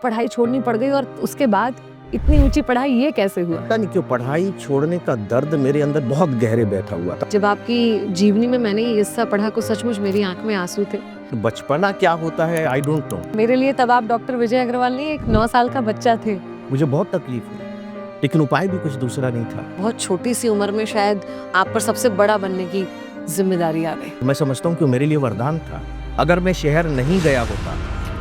पढ़ाई छोड़नी पड़ गई और उसके बाद इतनी ऊंची पढ़ाई, ये कैसे हुआ? पता नहीं क्यों पढ़ाई छोड़ने का दर्द मेरे अंदर बहुत गहरे बैठा हुआ था। जब आपकी जीवनी में मैंने ये हिस्सा पढ़ा को सचमुच मेरी आंख में आंसू थे। बचपना क्या होता है आई डोंट नो। मेरे लिए तब आप डॉक्टर विजय अग्रवाल नहीं, एक 9 साल का बच्चा थे। मुझे बहुत तकलीफ हुई, लेकिन उपाय भी कुछ दूसरा नहीं था। बहुत छोटी सी उम्र में शायद आप पर सबसे बड़ा बनने की जिम्मेदारी आ गई। मैं समझता हूँ कि मेरे लिए वरदान था। अगर मैं शहर नहीं गया होता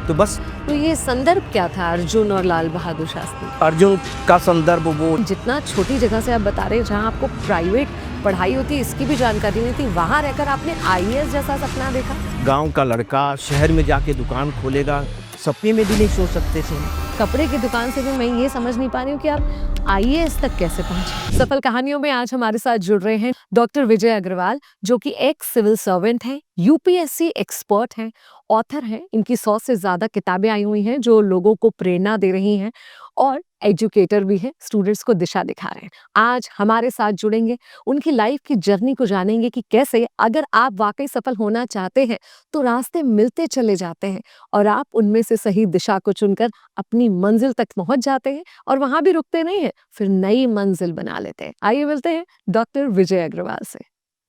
तो बस। तो ये संदर्भ क्या था अर्जुन और लाल बहादुर शास्त्री? अर्जुन का संदर्भ वो जितना छोटी जगह से आप बता रहे हैं जहाँ आपको प्राइवेट पढ़ाई होती है इसकी भी जानकारी नहीं थी, वहाँ रहकर आपने आईएएस जैसा सपना देखा। गांव का लड़का शहर में जाके दुकान खोलेगा, सपने में भी नहीं सोच सकते थे। कपड़े की दुकान से भी मैं ये समझ नहीं पा रही हूँ कि आप आईएएस तक कैसे पहुंचे। सफल कहानियों में आज हमारे साथ जुड़ रहे हैं डॉक्टर विजय अग्रवाल, जो कि एक्स सिविल सर्वेंट हैं, यूपीएससी एक्सपर्ट हैं, ऑथर हैं। इनकी 100 से ज्यादा किताबें आई हुई हैं जो लोगों को प्रेरणा दे रही हैं, और एजुकेटर भी हैं, स्टूडेंट्स को दिशा दिखा रहे हैं। आज हमारे साथ जुड़ेंगे, उनकी लाइफ की जर्नी को जानेंगे कि कैसे अगर आप वाकई सफल होना चाहते हैं तो रास्ते मिलते चले जाते हैं और आप उनमें से सही दिशा को चुनकर अपनी मंजिल तक पहुंच जाते हैं और वहां भी रुकते नहीं हैं, फिर नई मंजिल बना लेते हैं। आइए मिलते हैं डॉक्टर विजय अग्रवाल से।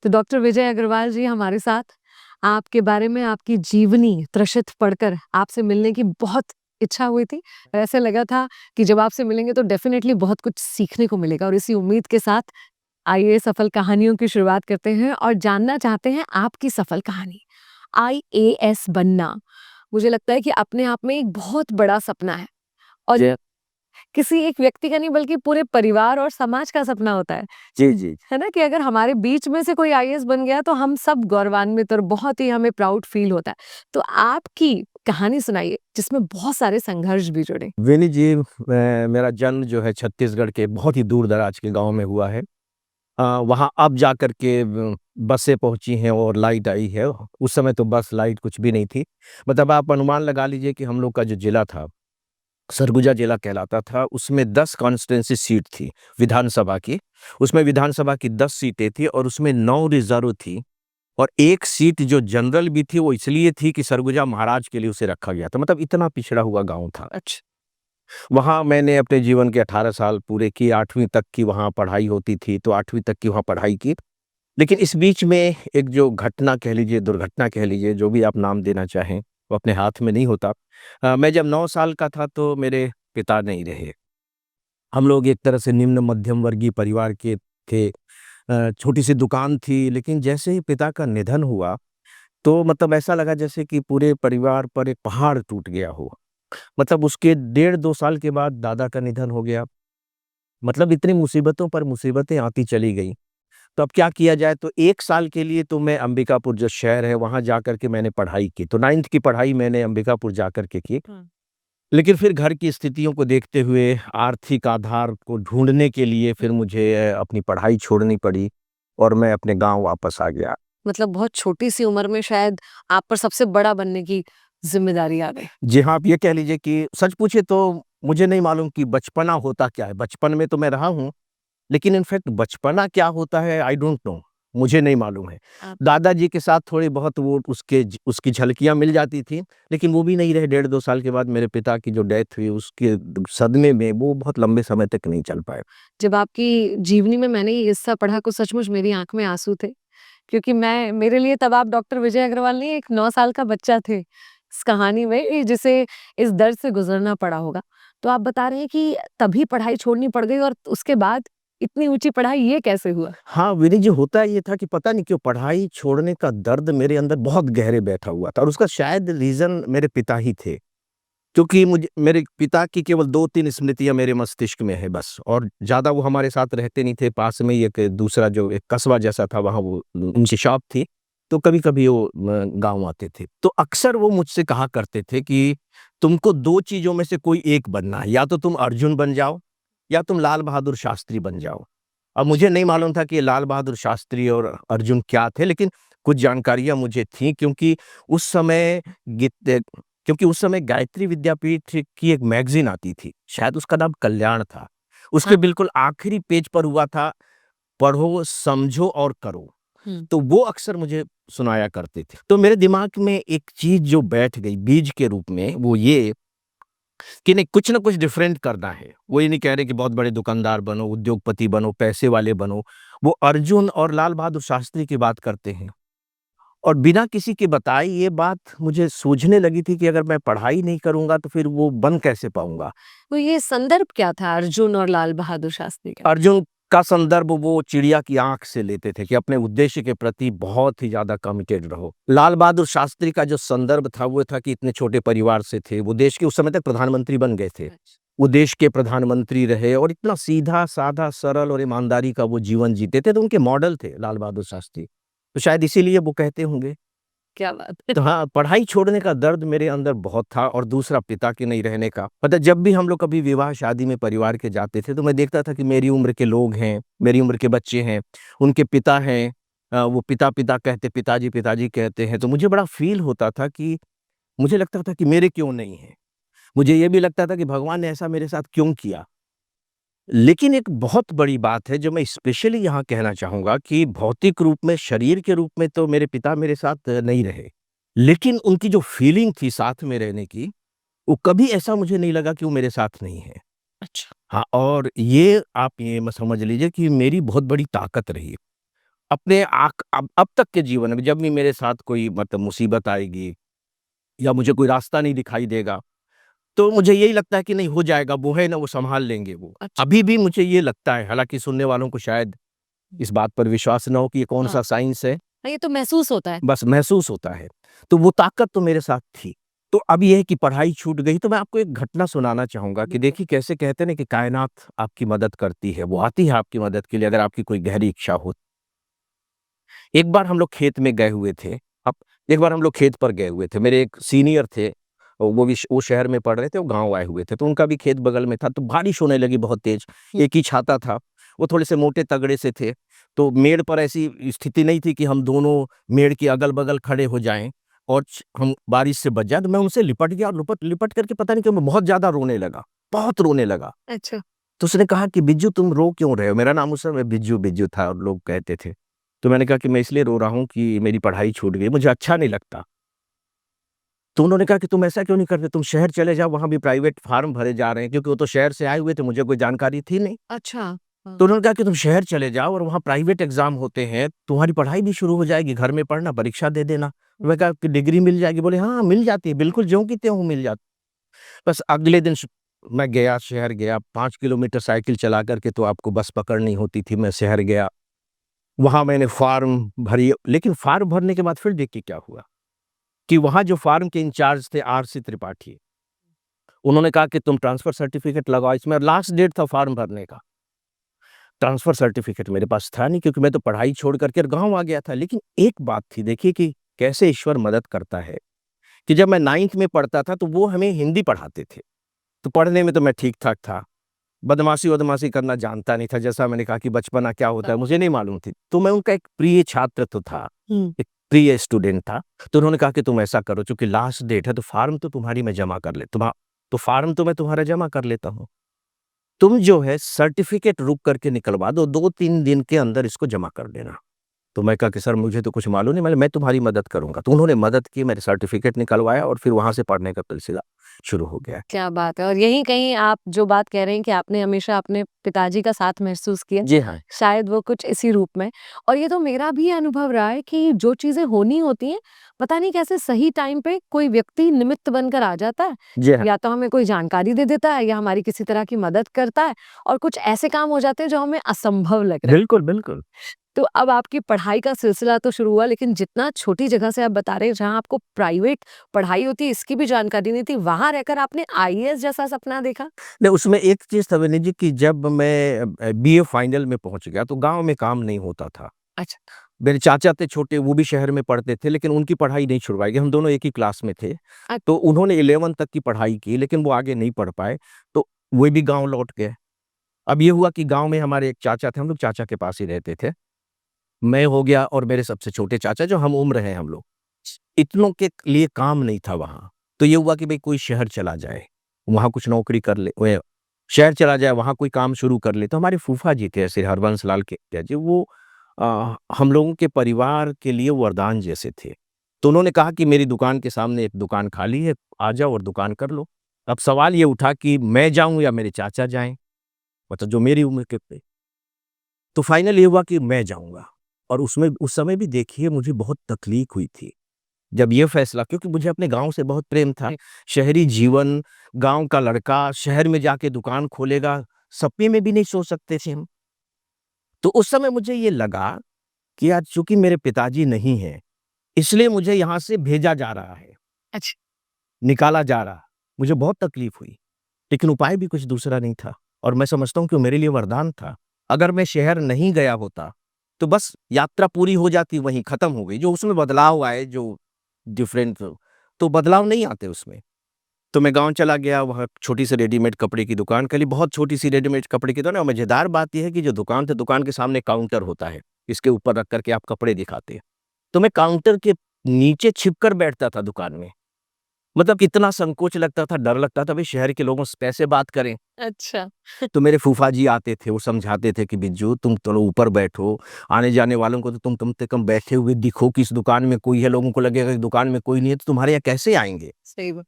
तो डॉक्टर विजय अग्रवाल जी हमारे साथ, आपके बारे में, आपकी जीवनी त्रषित पढ़कर आपसे मिलने की बहुत इच्छा हुई थी। ऐसे लगा था कि जब आपसे मिलेंगे तो डेफिनेटली बहुत कुछ सीखने को मिलेगा, और इसी उम्मीद के साथ आइए सफल कहानियों की शुरुआत करते हैं और जानना चाहते हैं आपकी सफल कहानी। आईएएस बनना मुझे लगता है कि अपने आप में एक बहुत बड़ा सपना है, और किसी एक व्यक्ति का नहीं बल्कि पूरे परिवार और समाज का सपना होता है। जी जी। है ना, कि अगर हमारे बीच में से कोई आईएएस बन गया तो हम सब गौरवान्वित और बहुत ही हमें प्राउड फील होता है। तो आपकी कहानी सुनाइए जिसमें बहुत सारे संघर्ष भी जुड़े। विनी जी, मेरा जन्म जो है छत्तीसगढ़ के बहुत ही दूर दराज के गांव में हुआ है। वहाँ अब जा कर के बसें पहुंची हैं और लाइट आई है। उस समय तो बस लाइट कुछ भी नहीं थी। मतलब आप अनुमान लगा लीजिए कि हम लोग का जो जिला था, सरगुजा जिला कहलाता था, उसमें 10 कॉन्स्टिट्यूंसी सीट थी विधानसभा की। उसमें विधानसभा की 10 सीटें थी और उसमें 9 रिजर्व थी, और एक सीट जो जनरल भी थी वो इसलिए थी कि सरगुजा महाराज के लिए उसे रखा गया था। मतलब इतना पिछड़ा हुआ गांव था। अच्छा। वहाँ मैंने अपने जीवन के 18 साल पूरे किए। 8वीं तक की वहाँ पढ़ाई होती थी, तो 8वीं तक की वहाँ पढ़ाई की। लेकिन इस बीच में एक जो घटना कह लीजिए, दुर्घटना कह लीजिए, जो भी आप नाम देना चाहें, वो अपने हाथ में नहीं होता। मैं जब 9 साल का था तो मेरे पिता नहीं रहे। हम लोग एक तरह से निम्न मध्यम वर्गीय परिवार के थे। छोटी सी दुकान थी, लेकिन जैसे ही पिता का निधन हुआ तो मतलब ऐसा लगा जैसे कि पूरे परिवार पर एक पहाड़ टूट गया हो। मतलब उसके 1.5-2 साल के बाद दादा का निधन हो गया। मतलब इतनी मुसीबतों पर मुसीबतें आती चली गई। तो अब क्या किया जाए, तो 1 साल के लिए तो मैं अंबिकापुर जो शहर है वहाँ जाकर के मैंने पढ़ाई की। तो 9th की पढ़ाई मैंने अंबिकापुर जाकर के की। लेकिन फिर घर की स्थितियों को देखते हुए, आर्थिक आधार को ढूँढने के लिए फिर मुझे अपनी पढ़ाई छोड़नी पड़ी और मैं अपने गाँव वापस आ गया। मतलब बहुत छोटी सी उम्र में शायद आप पर सबसे बड़ा बनने की जिम्मेदारी आ गई। जी हाँ, आप ये कह लीजिए कि सच पूछे तो मुझे नहीं मालूम कि बचपना होता क्या है। बचपन में तो मैं रहा हूँ, लेकिन इनफैक्ट बचपना क्या होता है आई डोंट नो, मुझे नहीं मालूम है। दादाजी के साथ थोड़ी बहुत वो उसकी झलकियाँ मिल जाती थी, लेकिन वो भी नहीं रहे। 1.5-2 साल के बाद मेरे पिता की जो डेथ हुई, उसके सदमे में वो बहुत लंबे समय तक नहीं चल पाए। जब आपकी जीवनी में मैंने ये हिस्सा पढ़ा को सचमुच मेरी आंख में आंसू थे, क्योंकि मेरे लिए तब आप डॉक्टर विजय अग्रवाल नहीं, एक 9 साल का बच्चा थे इस कहानी में, जिसे इस दर्द से गुजरना पड़ा होगा। तो आप बता रहे हैं कि तभी पढ़ाई छोड़नी पड़ गई और उसके बाद इतनी ऊंची पढ़ाई, ये कैसे हुआ? हाँ, विनी जी, होता ये था कि पता नहीं क्यों पढ़ाई छोड़ने का दर्द मेरे अंदर बहुत गहरे बैठा हुआ था, और उसका शायद रीज़न मेरे पिता ही थे। क्योंकि मुझे मेरे पिता की केवल 2-3 स्मृतियाँ मेरे मस्तिष्क में है बस, और ज़्यादा वो हमारे साथ रहते नहीं थे। पास में ही एक दूसरा जो एक कस्बा जैसा था, वहाँ वो उनकी शॉप थी, तो कभी-कभी वो गाँव आते थे। तो अक्सर वो मुझसे कहा करते थे कि तुमको 2 चीज़ों में से कोई एक बनना है, या तो तुम अर्जुन बन जाओ या तुम लाल बहादुर शास्त्री बन जाओ। अब मुझे नहीं मालूम था कि ये लाल बहादुर शास्त्री और अर्जुन क्या थे, लेकिन कुछ जानकारियाँ मुझे थीं, उस समय गीत क्योंकि उस समय गायत्री विद्यापीठ की एक मैगज़ीन आती थी, शायद उसका नाम कल्याण था। उसके बिल्कुल आखिरी पेज पर हुआ था, पढ़ो, समझो और करो। तो वो अक्सर मुझे सुनाया करते थे। तो मेरे दिमाग में एक चीज़ जो बैठ गई बीज के रूप में, वो ये कि नहीं कुछ ना कुछ डिफरेंट करना है। वो ये नहीं कह रहे कि बहुत बड़े दुकानदार बनो, उद्योगपति बनो, पैसे वाले बनो। वो अर्जुन और लाल बहादुर शास्त्री की बात करते हैं और बिना किसी के बताए ये बात मुझे सूझने लगी थी कि अगर मैं पढ़ाई नहीं करूँगा तो फिर वो बन कैसे पाऊँगा? तो ये संदर्भ क्या था अर्जुन और लाल बहादुर शास्त्री का? अर्जुन का संदर्भ वो चिड़िया की आँख से लेते थे कि अपने उद्देश्य के प्रति बहुत ही ज़्यादा कमिटेड रहो। लाल बहादुर शास्त्री का जो संदर्भ था वो था कि इतने छोटे परिवार से थे, वो देश के उस समय तक प्रधानमंत्री बन गए थे। वो देश के प्रधानमंत्री रहे और इतना सीधा, साधा, सरल और ईमानदारी का वो जीवन जीते थे, तो उनके मॉडल थे लाल बहादुर शास्त्री। तो शायद इसीलिए वो कहते होंगे। क्या बात है। तो हाँ, पढ़ाई छोड़ने का दर्द मेरे अंदर बहुत था और दूसरा पिता के नहीं रहने का। मतलब जब भी हम लोग कभी विवाह शादी में परिवार के जाते थे, तो मैं देखता था कि मेरी उम्र के लोग हैं, मेरी उम्र के बच्चे हैं, उनके पिता हैं, वो पिता-पिता कहते, पिताजी, पिताजी कहते हैं। तो मुझे बड़ा फ़ील होता था कि मुझे लगता था कि मेरे क्यों नहीं हैं? मुझे ये भी लगता था कि भगवान ने ऐसा मेरे साथ क्यों किया? लेकिन एक बहुत बड़ी बात है जो मैं स्पेशली यहाँ कहना चाहूँगा कि भौतिक रूप में, शरीर के रूप में तो मेरे पिता मेरे साथ नहीं रहे। लेकिन उनकी जो फीलिंग थी साथ में रहने की, वो कभी ऐसा मुझे नहीं लगा कि वो मेरे साथ नहीं है। अच्छा। हाँ, और ये आप ये म समझ लीजिए कि मेरी बहुत बड़ी ताकत रही है। अपने अब तक के जीवन में जब भी मेरे साथ कोई मतलब मुसीबत आएगी या मुझे कोई रास्ता नहीं दिखाई देगा, तो मुझे यही लगता है कि नहीं हो जाएगा, वो है ना, वो सँभाल लेंगे वो। अच्छा। अभी भी मुझे ये लगता है, हालाँकि सुनने वालों को शायद इस बात पर विश्वास ना हो कि ये हाँ, कौन-सा साइंस है, ये तो महसूस होता है। बस महसूस होता है। तो वो ताकत तो मेरे साथ थी। तो अब ये है कि पढ़ाई छूट गई, तो मैं आपको एक घटना सुनाना चाहूँगा कि बिल्कुल। देखिए कैसे कहते हैं ना कि कायनात आपकी मदद करती है, वो आती है आपकी मदद के लिए अगर आपकी कोई गहरी इच्छा हो। एक बार हम लोग खेत में गए हुए थे। अब एक बार हम लोग खेत पर गए हुए थे। मेरे एक सीनियर थे, वो शहर में पढ़ रहे थे, वो गाँव आए हुए थे, तो उनका भी खेत बगल में था, तो बारिश होने लगी बहुत तेज़। एक ही छाता था, वो थोड़े से मोटे-तगड़े से थे, तो मेड़ पर ऐसी स्थिति नहीं थी कि हम दोनों मेड़ के अगल-बगल खड़े हो जाएँ और हम बारिश से बच जाएँ, तो मैं उनसे लिपट गया और लिपट करके पता नहीं क्यों मैं बहुत ज़्यादा रोने लगा, बहुत रोने लगा। अच्छा। तो उसने कहा कि बिज्जू तुम रो क्यों रहे हो? मेरा नाम उस समय बिज्जू बिज्जू था और लोग कहते थे। तो मैंने कहा कि मैं इसलिए रो रहा हूँ कि मेरी पढ़ाई छूट गई, मुझे अच्छा नहीं लगता। तो उन्होंने कहा कि तुम ऐसा क्यों नहीं करते? तुम शहर चले जाओ, वहाँ भी प्राइवेट फ़ार्म भरे जा रहे हैं, क्योंकि वो तो शहर से आए हुए थे, मुझे कोई जानकारी थी नहीं। अच्छा। हाँ। तो उन्होंने कहा कि तुम शहर चले जाओ और वहाँ प्राइवेट एग्ज़ाम होते हैं, तुम्हारी पढ़ाई भी शुरू हो जाएगी, घर में पढ़ना, परीक्षा दे देना। मैं कहा कि डिग्री मिल जाएगी? बोले हाँ, मिल जाती है, बिल्कुल ज्यों की त्यों मिल जाती। बस अगले दिन मैं गया, शहर गया, 5 किलोमीटर साइकिल चला कर के तो आपको बस पकड़नी होती थी, मैं शहर गया। वहाँ मैंने फ़ॉर्म भरी, लेकिन फ़ॉर्म भरने के बाद फिर देखिए क्या हुआ, कि वहाँ जो फ़ॉर्म के इंचार्ज थे आर.सी. त्रिपाठी, उन्होंने कहा कि तुम ट्रांसफर सर्टिफ़िकेट लगाओ इसमें, और लास्ट डेट था फ़ॉर्म भरने का। ट्रांसफर सर्टिफ़िकेट मेरे पास था नहीं क्योंकि मैं तो पढ़ाई छोड़ कर के गाँव आ गया था। लेकिन एक बात थी देखिए कि कैसे ईश्वर मदद करता है, कि जब मैं 9th में पढ़ता था तो वो हमें हिंदी पढ़ाते थे। तो पढ़ने में तो मैं ठीक-ठाक था। बदमाशी-वदमाशी करना जानता नहीं था, जैसा मैंने कहा कि बचपना क्या होता है मुझे नहीं मालूम थी। तो मैं उनका एक प्रिय छात्र तो था, हुँ। एक प्रिय स्टूडेंट था। तो उन्होंने कहा कि तुम ऐसा करो, चूँकि लास्ट डेट है तो फ़ॉर्म तो तुम्हारी मैं जमा कर ले तुम्हा तो फ़ॉर्म तो मैं तुम्हारा जमा कर लेता हूँ। तुम जो है सर्टिफ़िकेट रुक करके निकलवा दो, 2-3 दिन के अंदर इसको जमा कर देना। तो मैं कहा कि सर मुझे तो कुछ मालूम नहीं, मैं तुम्हारी मदद करूँगा। तो उन्होंने मदद की, मैंने सर्टिफ़िकेट निकलवाया और फिर वहाँ से पढ़ने का सिलसिला शुरू हो गया। क्या बात है! और यहीं कहीं आप जो बात कह रहे हैं कि आपने हमेशा अपने पिताजी का साथ महसूस किया, जी हाँ। शायद वो कुछ इसी रूप में। और ये तो मेरा भी अनुभव रहा है कि जो चीज़ें होनी होती हैं, पता नहीं कैसे सही टाइम पे कोई व्यक्ति निमित्त बनकर आ जाता है। जी हाँ। या तो हमें कोई जानकारी दे देता है या हमारी किसी तरह की मदद करता है और कुछ ऐसे काम हो जाते हैं जो हमें असंभव लग रहे हैं। बिल्कुल, बिल्कुल। तो अब आपकी पढ़ाई का सिलसिला तो शुरू हुआ, लेकिन जितना छोटी जगह से आप बता रहे हैं जहाँ आपको प्राइवेट पढ़ाई होती है इसकी भी जानकारी नहीं थी, वहाँ रहकर आपने आईएएस जैसा सपना देखा? नहीं, उसमें एक चीज़ था विनीत जी कि जब मैं बीए फाइनल में पहुँच गया तो गाँव में काम नहीं होता था। अच्छा। मेरे चाचा थे छोटे, वो भी शहर में पढ़ते थे, लेकिन उनकी पढ़ाई नहीं छुड़वाई गई, हम दोनों एक ही क्लास में थे। अ तो उन्होंने 11th तक की पढ़ाई की, लेकिन वो आगे नहीं पढ़ पाए, तो वो भी गाँव लौट गए। अब ये हुआ कि गाँव में हमारे एक चाचा थे, हम लोग चाचा के पास ही रहते थे। मैं हो गया और मेरे सबसे छोटे चाचा जो हम उम्र हैं हम लोग। इतनों के लिए काम नहीं था वहाँ। तो ये हुआ कि भई कोई शहर चला जाए, वहाँ कुछ नौकरी कर ले, वे शहर चला जाए, वहाँ कोई काम शुरू कर ले। तो हमारे फूफा जी थे ऐसे हरबंस लाल केवटिया जी, वो हम लोगों के परिवार के लिए वरदान जैसे थे। तो उन्होंने कहा कि मेरी दुकान के सामने एक दुकान खाली है, आ जाओ और दुकान कर लो। अब सवाल ये उठा कि मैं जाऊं या मेरे चाचा जाएं, मतलब जो मेरी उम्र के थे। तो फाइनल ये हुआ कि मैं जाऊंगा। और उसमें उस समय भी देखिए मुझे बहुत तकलीफ हुई थी जब ये फैसला, क्योंकि मुझे अपने गांव से बहुत प्रेम था। शहरी जीवन, गांव का लड़का शहर में जाके दुकान खोलेगा, सपने में भी नहीं सोच सकते थे हम। तो उस समय मुझे ये लगा कि आज चूंकि मेरे पिताजी नहीं हैं, इसलिए मुझे यहाँ से भेजा जा रहा है, अच्छा। निकाला जा रहा। मुझे बहुत तकलीफ हुई, लेकिन उपाय भी कुछ दूसरा नहीं था। और मैं समझता हूँ कि वो मेरे लिए वरदान था। अगर मैं शहर नहीं गया होता, तो बस यात्रा पूरी हो जाती, वहीं खत्म हो गई। जो उसमें बदलाव आए, जो डिफरेंट, तो बदलाव नहीं आते उसमें। तो मैं गाँव चला गया, वहाँ छोटी सी रेडीमेड कपड़े की दुकान कर ली, बहुत छोटी सी रेडीमेड कपड़े की दुकान। और मज़ेदार बात ये है कि जो दुकान थी, दुकान के सामने काउंटर होता है, इसके ऊपर रख कर के आप कपड़े दिखाते हैं। तो मैं काउंटर के नीचे छिप कर बैठता था दुकान में। मतलब इतना संकोच लगता था, डर लगता था, भाई शहर के लोगों से कैसे बात करें। अच्छा। तो मेरे फूफा जी आते थे, वो समझाते थे कि बिज्जू तुम थोड़ा ऊपर बैठो, आने जाने वालों को तो तुम कम से कम बैठे हुए दिखो कि इस दुकान में कोई है। लोगों को लगेगा कि दुकान में कोई नहीं है, तो तुम्हारे यहाँ कैसे आएंगे। सही बात।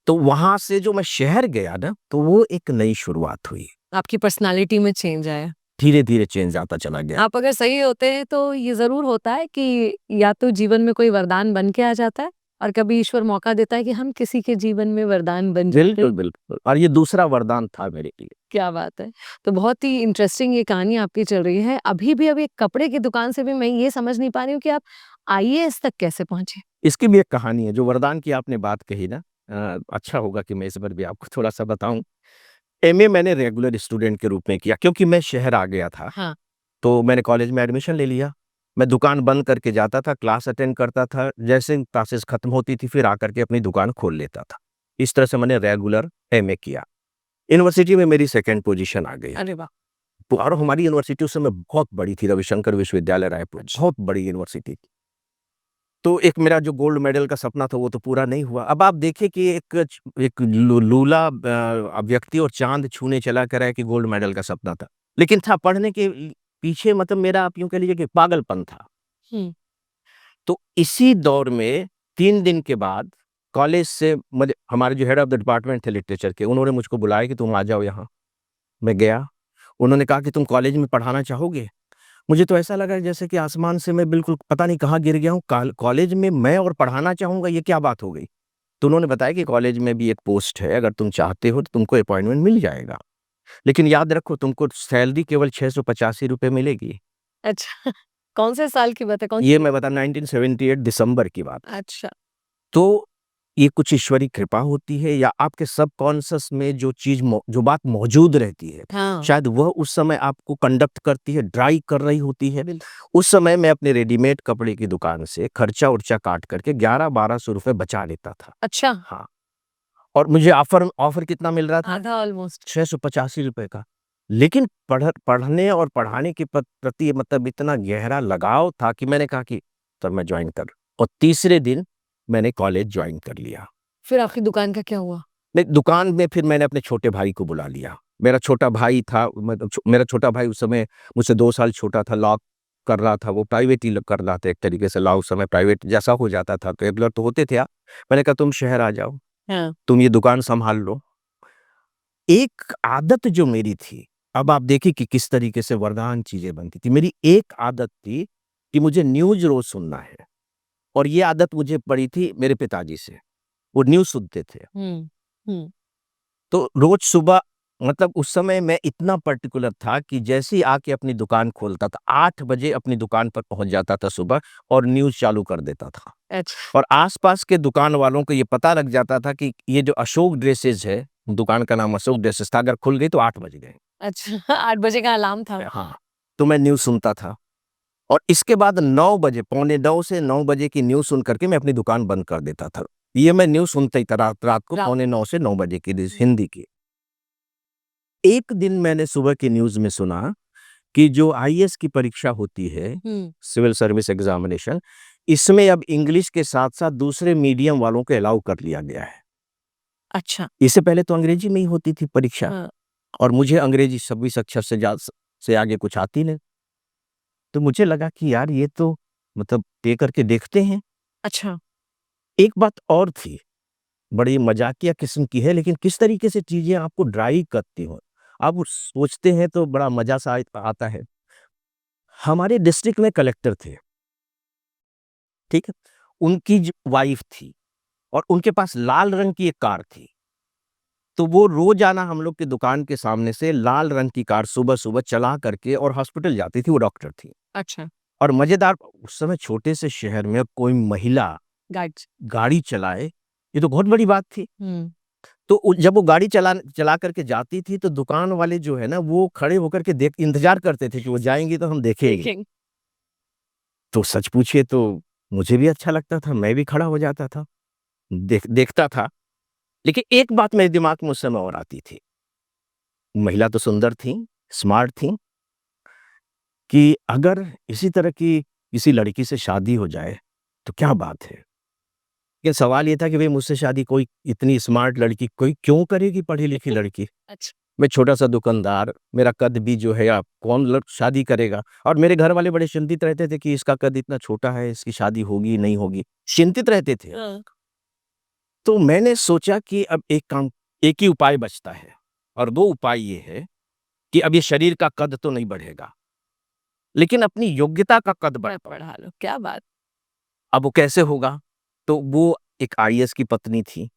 तो वहां से जो मैं शहर गया ना, तो वो एक नई शुरुआत हुई। आपकी पर्सनालिटी में चेंज आया। धीरे धीरे चेंज आता चला गया। आप अगर सही होते हैं तो ये ज़रूर होता है कि या तो जीवन में कोई वरदान बन के आ जाता है और कभी ईश्वर मौका देता है कि हम किसी के जीवन में वरदान बन जाते बिल्कुल हैं। बिल्कुल, और ये दूसरा वरदान था मेरे लिए। क्या बात है! तो बहुत ही इंटरेस्टिंग ये कहानी आपकी चल रही है। अभी एक कपड़े की दुकान से भी मैं ये समझ नहीं पा रही हूँ कि आप आईएएस तक कैसे पहुँचे? इसकी भी एक कहानी है, जो वरदान की आपने बात कही ना। अच्छा होगा कि मैं इस पर भी आपको थोड़ा सा बताऊं। एमए मैंने रेगुलर स्टूडेंट के रूप में किया, क्योंकि मैं शहर आ गया था। हाँ। तो मैंने कॉलेज में एडमिशन ले लिया। मैं दुकान बंद करके जाता था, क्लास अटेंड करता था, जैसे ही क्लासेस खत्म होती थी फिर आकर के अपनी दुकान खोल लेता था। इस तरह से मैंने रेगुलर एमए किया। यूनिवर्सिटी में मेरी सेकंड पोजीशन आ गई। अरे वाह! और हमारी यूनिवर्सिटी उस समय बहुत बड़ी थी, रविशंकर विश्वविद्यालय रायपुर, बहुत बड़ी यूनिवर्सिटी थी। तो एक मेरा जो गोल्ड मेडल का सपना था वो तो पूरा नहीं हुआ। अब आप देखिए कि एक लूला व्यक्ति और चाँद छूने चला कर है कि गोल्ड मेडल का सपना था। लेकिन था पढ़ने के पीछे, मतलब मेरा आप यूँ कह लीजिए कि पागलपन था। हुँ। तो इसी दौर में 3 दिन के बाद कॉलेज से मुझे हमारे जो हेड ऑफ द डिपार्टमेंट थे लिटरेचर के, उन्होंने मुझको बुलाया कि तुम आ जाओ यहाँ। मैं गया। उन्होंने कहा कि तुम कॉलेज में पढ़ाना चाहोगे? मुझे तो ऐसा लगा जैसे कि आसमान से मैं बिल्कुल पता नहीं कहाँ गिर गया हूँ। कॉलेज में मैं और पढ़ाना चाहूँगा, ये क्या बात हो गई? तो उन्होंने बताया कि कॉलेज में भी एक पोस्ट है, अगर तुम चाहते हो तो तुमको अपॉइंटमेंट मिल जाएगा। लेकिन याद रखो तुमको सैलरी केवल ₹685 मिलेगी। अच्छा। कौन से साल की बात है? ये मैं बता 1978 दिसंबर की बात। अच्छा। तो ये कुछ ईश्वरी कृपा होती है, या आपके सबकॉन्शियस में जो चीज़ जो बात मौजूद रहती है, हाँ। शायद वह उस समय आपको कंडक्ट करती है, ड्राइव कर रही होती है। बिल उस समय मैं अपने रेडीमेड कपड़े की दुकान से खर्चा-उर्चा काट करके 11-1200 रुपए बचा लेता था। अच्छा। हाँ, और मुझे ऑफ़र ऑफ़र कितना मिल रहा था? आधा ऑलमोस्ट। ₹685 का। लेकिन पढ़ने और पढ़ाने के प्रति मतलब इतना गहरा लगाव था कि मैंने कहा कि तब मैं जॉइन कर, और तीसरे दिन मैंने कॉलेज जॉइन कर लिया। फिर आपकी दुकान का क्या हुआ? नहीं, दुकान में फिर मैंने अपने छोटे भाई को बुला लिया। मेरा छोटा भाई था, मतलब मेरा छोटा भाई उस समय मुझसे 2 साल छोटा था, लॉ कर रहा था, वो प्राइवेट ही कर रहा था एक तरीके से। लॉ उस समय प्राइवेट जैसा हो जाता था, तो रेगुलर तो होते थे आप। मैंने कहा तुम शहर आ जाओ, हाँ। तुम ये दुकान सँभाल लो। एक आदत जो मेरी थी, अब आप देखिए कि किस तरीके से वरदान चीज़ें बनती थी। मेरी एक आदत थी कि मुझे न्यूज़ रोज़ सुनना है, और ये आदत मुझे पड़ी थी मेरे पिताजी से। वो न्यूज़ सुनते थे। हुँ। हुँ। तो रोज़ सुबह, मतलब उस समय मैं इतना पर्टिकुलर था कि जैसे ही आके अपनी दुकान खोलता था, 8 बजे अपनी दुकान पर पहुँच जाता था सुबह, और न्यूज़ चालू कर देता था। अच्छा। और आस-पास के दुकान वालों को ये पता लग जाता था कि ये जो अशोक ड्रेसेज़ है, दुकान का नाम अशोक ड्रेसेज़ था, अगर खुल गई तो 8 बज गए। अच्छा। 8 बजे का अलार्म था। हाँ, तो मैं न्यूज़ सुनता था, और इसके बाद 9 बजे, पौने 9 से 9 बजे की न्यूज़ सुन कर के मैं अपनी दुकान बंद कर देता था। ये मैं न्यूज़ सुनता ही था रात रात को, रात पौने 9 से 9 बजे की न्यूज़, हिंदी की। एक दिन मैंने सुबह की न्यूज़ में सुना कि जो आईएएस की परीक्षा होती है, हुँ। सिविल सर्विस एग्ज़ामिनेशन, इसमें अब इंग्लिश के साथ-साथ दूसरे मीडियम वालों को अलाउ कर लिया गया है। अच्छा। इससे पहले तो अंग्रेजी में ही होती थी परीक्षा, हाँ। और मुझे अंग्रेजी 26 अक्षर से आगे कुछ आती नहीं। तो मुझे लगा कि यार ये तो मतलब दे करके देखते हैं। अच्छा। एक बात और थी बड़ी मजाकिया किस्म की है, लेकिन किस तरीके से चीजें आपको ड्राइव करती हो, आप वो सोचते हैं तो बड़ा मजा सा आता है। हमारे डिस्ट्रिक्ट में कलेक्टर थे, ठीक है, उनकी वाइफ थी और उनके पास लाल रंग की एक कार थी। तो वो रोजाना हम लोग की दुकान के सामने से लाल रंग की कार सुबह सुबह चला करके और हॉस्पिटल जाती थी। वो डॉक्टर थी। अच्छा। और मजेदार, उस समय छोटे से शहर में कोई महिला गाइड्स। गाड़ी चलाए, ये तो बहुत बड़ी बात थी। हम्म। तो जब वो गाड़ी चला चला करके जाती थी तो दुकान वाले जो है ना वो खड़े होकर के देख इंतजार करते थे कि वो जाएंगी तो हम देखेंगे। देखेंगे। तो सच पूछिए तो मुझे भी अच्छा लगता था, मैं भी खड़ा हो जाता था, देखता था। लेकिन एक बात मेरे दिमाग में उस समय और आती थी, महिला तो सुंदर थी, स्मार्ट थी, कि अगर इसी तरह की किसी लड़की से शादी हो जाए तो क्या बात है। लेकिन सवाल ये था कि भाई मुझसे शादी कोई इतनी स्मार्ट लड़की कोई क्यों करेगी, पढ़ी लिखी लड़की। अच्छा। मैं छोटा सा दुकानदार, मेरा कद भी जो है, आप कौन शादी करेगा। और मेरे घर वाले बड़े चिंतित रहते थे कि इसका कद इतना छोटा है, इसकी शादी होगी नहीं होगी, चिंतित रहते थे। हाँ। तो मैंने सोचा कि अब एक ही उपाय बचता है, और वो उपाय ये है कि अब ये शरीर का कद तो नहीं बढ़ेगा, लेकिन अपनी योग्यता का कद बढ़ा लो, क्या बात। अब वो कैसे होगा। तो वो एक आईएएस की पत्नी थी,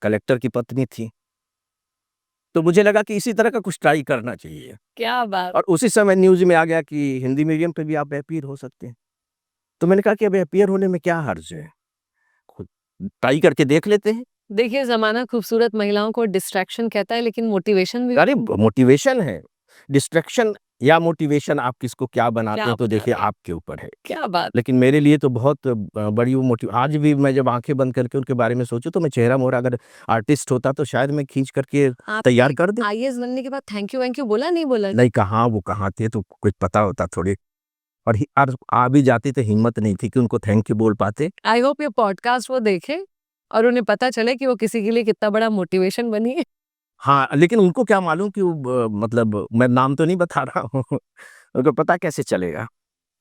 कलेक्टर की पत्नी थी। तो मुझे लगा कि इसी तरह का कुछ ट्राई करना चाहिए। क्या बात। और उसी समय न्यूज़ में आ गया कि हिंदी मीडियम पे भी आप अपीयर हो सकते हैं। तो मैंने कहा कि अब अपीयर होने में क्या हर्ज है, खुद ट्राई करके देख लेते हैं। देखिए, ज़माना खूबसूरत महिलाओं को डिस्ट्रैक्शन कहता है, लेकिन मोटिवेशन भी। अरे मोटिवेशन है, डिस्ट्रैक्शन या मोटिवेशन आप किसको क्या बनाते क्या हैं तो देखिए बनाते हैं। आपके ऊपर है। क्या बात। लेकिन मेरे लिए तो बहुत बड़ी वो आज भी मैं जब आँखें बंद करके उनके बारे में सोचूँ तो मैं चेहरा-मोहरा, अगर आर्टिस्ट होता तो शायद मैं खींच करके तैयार कर दूँ। आईएएस बनने के बाद थैंक यू बोला, नहीं बोला? नहीं, कहाँ वो कहाँ थे, तो कुछ पता होता थोड़ी। और आ भी जाती तो हिम्मत नहीं थी कि उनको थैंक यू बोल पाते। आई होप ये पॉडकास्ट वो देखें और उन्हें पता चले कि वो किसी के लिए कितना बड़ा मोटिवेशन बनी है। हाँ, लेकिन उनको क्या मालूम कि वो मतलब मैं नाम तो नहीं बता रहा हूँ। उनको पता कैसे चलेगा?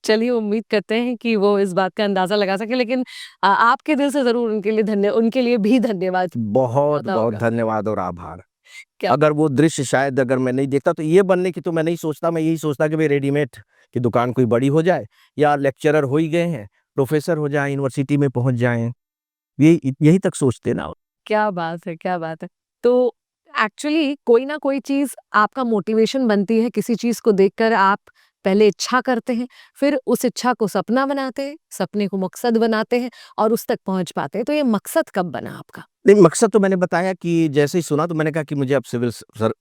चलिए, उम्मीद करते हैं कि वो इस बात का अंदाज़ा लगा सकें, लेकिन आपके दिल से ज़रूर उनके लिए भी धन्यवाद। बहुत पता बहुत होगा। धन्यवाद और आभार। क्या। अगर वो दृश्य शायद अगर मैं नहीं देखता तो ये बनने की तो मैं नहीं सोचता। मैं यही सोचता कि भाई रेडीमेड की दुकान कोई बड़ी हो जाए, या लेक्चरर हो ही गए हैं, प्रोफेसर हो जाएँ, यूनिवर्सिटी में पहुँच जाएँ। यही तक सोचते ना। क्या बात है, क्या बात है। तो एक्चुअली कोई ना कोई चीज़ आपका मोटिवेशन बनती है, किसी चीज़ को देखकर आप पहले इच्छा करते हैं, फिर उस इच्छा को सपना बनाते हैं, सपने को मकसद बनाते हैं और उस तक पहुँच पाते हैं। तो ये मकसद कब बना आपका? नहीं, मकसद तो मैंने बताया कि जैसे ही सुना तो मैंने कहा कि मुझे अब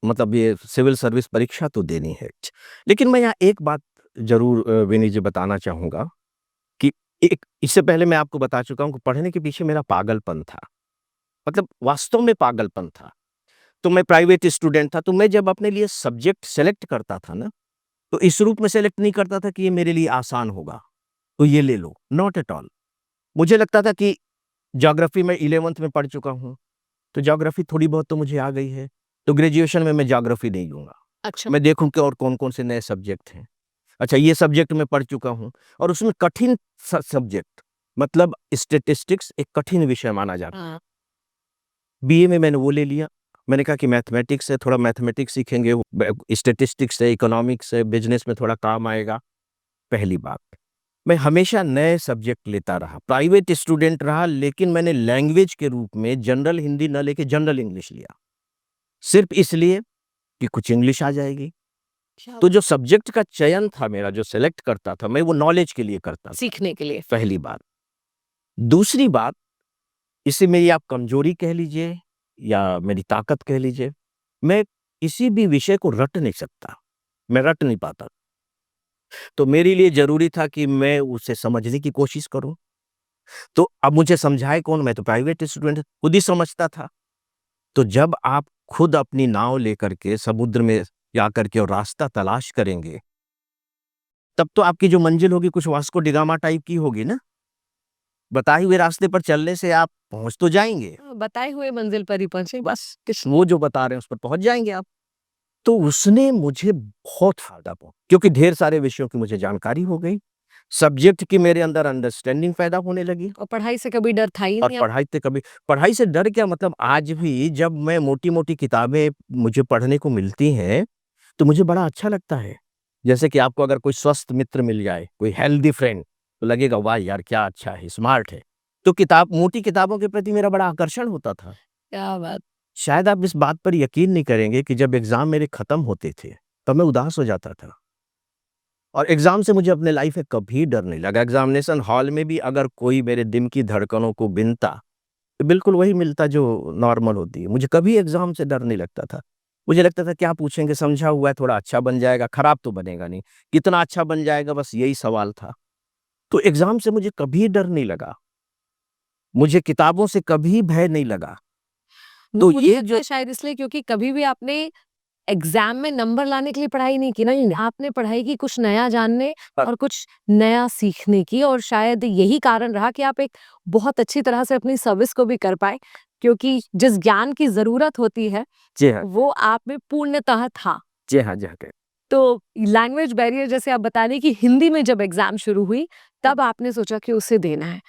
मतलब ये सिविल सर्विस परीक्षा तो देनी है। लेकिन मैं यहाँ एक बात ज़रूर विनी जी बताना चाहूँगा कि एक इससे पहले मैं आपको बता चुका हूँ कि पढ़ने के पीछे मेरा पागलपन था। मतलब वास्तव में पागलपन था। तो मैं प्राइवेट स्टूडेंट था, तो मैं जब अपने लिए सब्जेक्ट सेलेक्ट करता था ना, तो इस रूप में सेलेक्ट नहीं करता था कि ये मेरे लिए आसान होगा, तो ये ले लो, नॉट एट ऑल। मुझे लगता था कि ज्योग्राफी में 11th में पढ़ चुका हूँ, तो ज्योग्राफी थोड़ी बहुत तो मुझे आ गई है, तो ग्रेजुएशन में मैं ज्योग्राफी नहीं लूँगा। अच्छा। मैं देखूँ कि और कौन-कौन से नए सब्जेक्ट हैं। अच्छा, ये सब्जेक्ट मैं पढ़ चुका हूँ और उसमें कठिन सब्जेक्ट मतलब स्टैटिस्टिक्स एक कठिन विषय माना जाता है। हाँ। बीए में मैंने वो ले लिया। मैंने कहा कि मैथमेटिक्स है, थोड़ा मैथमेटिक्स सीखेंगे, स्टैटिस्टिक्स है, इकोनॉमिक्स है, बिजनेस में थोड़ा काम आएगा। पहली बात, मैं हमेशा नए सब्जेक्ट लेता रहा, प्राइवेट स्टूडेंट रहा, लेकिन मैंने लैंग्वेज के रूप में जनरल हिंदी न लेके जनरल इंग्लिश लिया, सिर्फ इसलिए कि कुछ इंग्लिश आ जाएगी। तो जो सब्जेक्ट का चयन था मेरा, जो सेलेक्ट करता था मैं, वो नॉलेज के लिए करता था। सीखने के लिए। पहली बात। दूसरी बात, इसे मेरी आप कमजोरी कह लीजिए या मेरी ताकत कह लीजिए, मैं किसी भी विषय को रट नहीं सकता, मैं रट नहीं पाता। तो मेरे लिए ज़रूरी था कि मैं उसे समझने की कोशिश करूँ। तो अब मुझे समझाए कौन, मैं तो प्राइवेट स्टूडेंट खुद ही समझता था। तो जब आप खुद अपनी नाव लेकर के समुद्र में जाकर के और रास्ता तलाश करेंगे, तब तो आपकी जो मंजिल होगी कुछ वास्को डिगामा टाइप की होगी ना। बताए हुए रास्ते पर चलने से आप पहुँच तो जाएँगे, बताए हुए मंजिल पर ही पहुँचे। बस किस वो जो बता रहे हैं उस पर पहुँच जाएँगे आप। तो उसने मुझे बहुत फ़ायदा पहुँ क्योंकि ढेर सारे विषयों की मुझे जानकारी हो गई, सब्जेक्ट की मेरे अंदर अंडरस्टैंडिंग पैदा होने लगी। और पढ़ाई से कभी डर था ही और नहीं पढ़ाई से डर क्या, मतलब आज भी जब मैं मोटी-मोटी किताबें मुझे पढ़ने को मिलती हैं, तो मुझे बड़ा अच्छा लगता है। जैसे कि आपको अगर कोई स्वस्थ मित्र मिल जाए, कोई हेल्दी फ्रेंड, तो लगेगा वाह यार क्या अच्छा है, स्मार्ट है। तो मोटी किताबों के प्रति मेरा बड़ा आकर्षण होता था। क्या बात। शायद आप इस बात पर यकीन नहीं करेंगे कि जब एग्ज़ाम मेरे खत्म होते थे, तब मैं उदास हो जाता था। और एग्ज़ाम से मुझे अपने लाइफ़ में कभी डर नहीं लगा। एग्ज़ामिनेशन हॉल में भी अगर कोई मेरे दिल की धड़कनों को गिनता, तो बिल्कुल वही मिलता जो नॉर्मल होती है। मुझे कभी एग्ज़ाम से डर नहीं लगता था। मुझे लगता था क्या पूछेंगे, समझा हुआ है, थोड़ा अच्छा बन जाएगा, खराब तो बनेगा नहीं। कितना अच्छा बन जाएगा, बस यही सवाल था। तो एग्ज़ाम से मुझे कभी डर नहीं लगा। मुझे किताबों से कभी भय नहीं लगा। तो मुझे ये लगता जो है शायद इसलिए क्योंकि कभी भी आपने एग्जाम में नंबर लाने के लिए पढ़ाई नहीं की ना, आपने पढ़ाई की कुछ नया जानने अ, और कुछ नया सीखने की, और शायद यही कारण रहा कि आप एक बहुत अच्छी तरह से अपनी सर्विस को भी कर पाए, क्योंकि जिस ज्ञान की जरूरत होती है जी हाँ, वो आप में पूर्णतः था। जी हाँ, जी हाँ। तो लैंग्वेज बैरियर जैसे आप बता रहे कि हिंदी में जब एग्जाम शुरू हुई तब आपने सोचा कि उसे देना है।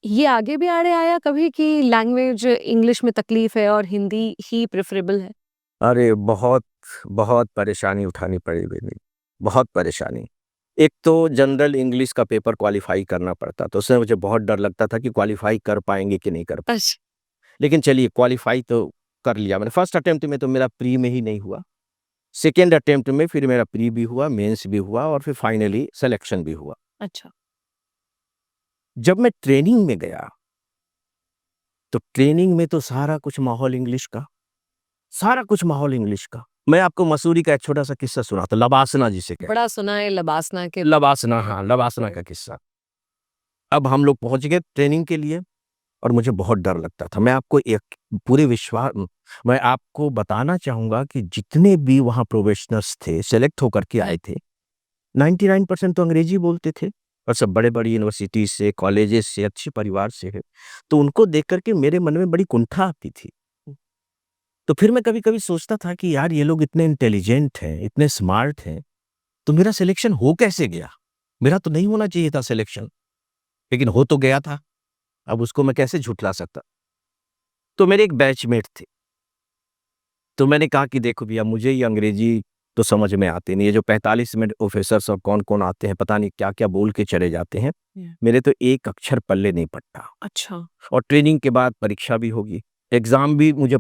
ये आगे भी आड़े आया कभी कि लैंग्वेज इंग्लिश में तकलीफ है और हिंदी ही प्रेफरेबल है? अरे! बहुत, बहुत परेशानी उठानी पड़ी बेनी, बहुत परेशानी। एक तो जनरल इंग्लिश का पेपर क्वालीफाई करना पड़ता, तो उसमें मुझे बहुत डर लगता था कि क्वालीफाई कर पाएँगे कि नहीं कर पाएँ। अच्छा। लेकिन चलिए क्वालीफाई तो कर लिया मैंने। फर्स्ट अटेम्प्ट में तो मेरा प्री में ही नहीं हुआ। सेकंड अटेम्प्ट में फिर मेरा प्री भी हुआ, मेंस भी हुआ और फिर फाइनली सिलेक्शन भी हुआ। अच्छा। जब मैं ट्रेनिंग में गया, तो ट्रेनिंग में तो सारा कुछ माहौल इंग्लिश का, सारा कुछ माहौल इंग्लिश का। मैं आपको मसूरी का एक छोटा-सा किस्सा सुनाता हूँ, लबासना जिसे कहते बड़ा सुना है लबासना के। हैं। लबासना, हाँ, लबासना का किस्सा। अब हम लोग पहुँच गए ट्रेनिंग के लिए और मुझे बहुत डर लगता था। मैं आपको बताना चाहूँगा कि जितने भी वहाँ प्रोबेशनर्स थे, सेलेक्ट होकर के आए थे, 99% तो अंग्रेज़ी बोलते थे और सब बड़े-बड़ी यूनिवर्सिटी से, कॉलेजेस से, अच्छे परिवार से हैं। तो उनको देख कर के मेरे मन में बड़ी कुंठा आती थी। तो फिर मैं कभी-कभी सोचता था कि यार ये लोग इतने इंटेलिजेंट हैं, इतने स्मार्ट हैं, तो मेरा सिलेक्शन हो कैसे गया? मेरा तो नहीं होना चाहिए था सिलेक्शन, लेकिन हो तो गया था। अब उसको मैं कैसे झुठला सकता? तो मेरे एक बैचमेट थे, तो मैंने कहा कि देखो भैया मुझे ये अंग्रेज़ी तो समझ में आती नहीं है, जो 45 मिनट प्रोफ़ेसर्स और कौन-कौन आते हैं, पता नहीं क्या-क्या बोल के चले जाते हैं। मेरे तो एक अक्षर पल्ले नहीं पड़ता अच्छा। और ट्रेनिंग के बाद परीक्षा भी होगी, एग्ज़ाम भी मुझे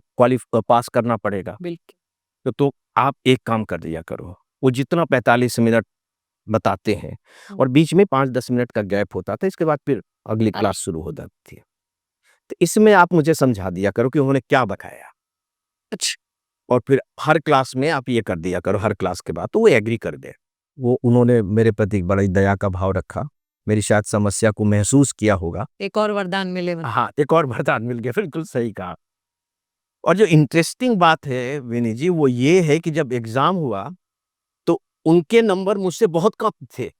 पास करना पड़ेगा। बिल्कुल। तो आप एक काम कर दिया करो, वो जितना 45 मिनट बताते हैं और बीच में 5-10 मिनट का गैप होता था, इसके बाद फिर अगली क्लास शुरू हो जाती थी। तो इसमें आप मुझे समझा दिया करो कि उन्होंने क्या बताया। अच्छा। और फिर हर क्लास में आप ये कर दिया करो, हर क्लास के बाद, तो वो एग्री कर गए। वो उन्होंने मेरे प्रति बड़ी दया का भाव रखा, मेरी शायद समस्या को महसूस किया होगा। एक और वरदान मिले हाँ, एक और वरदान मिल गया, बिल्कुल सही कहा। और जो इंटरेस्टिंग बात है विनी जी, वो ये है कि जब एग्ज़ाम हुआ, तो उनके नंबर मुझसे बहुत कम थे।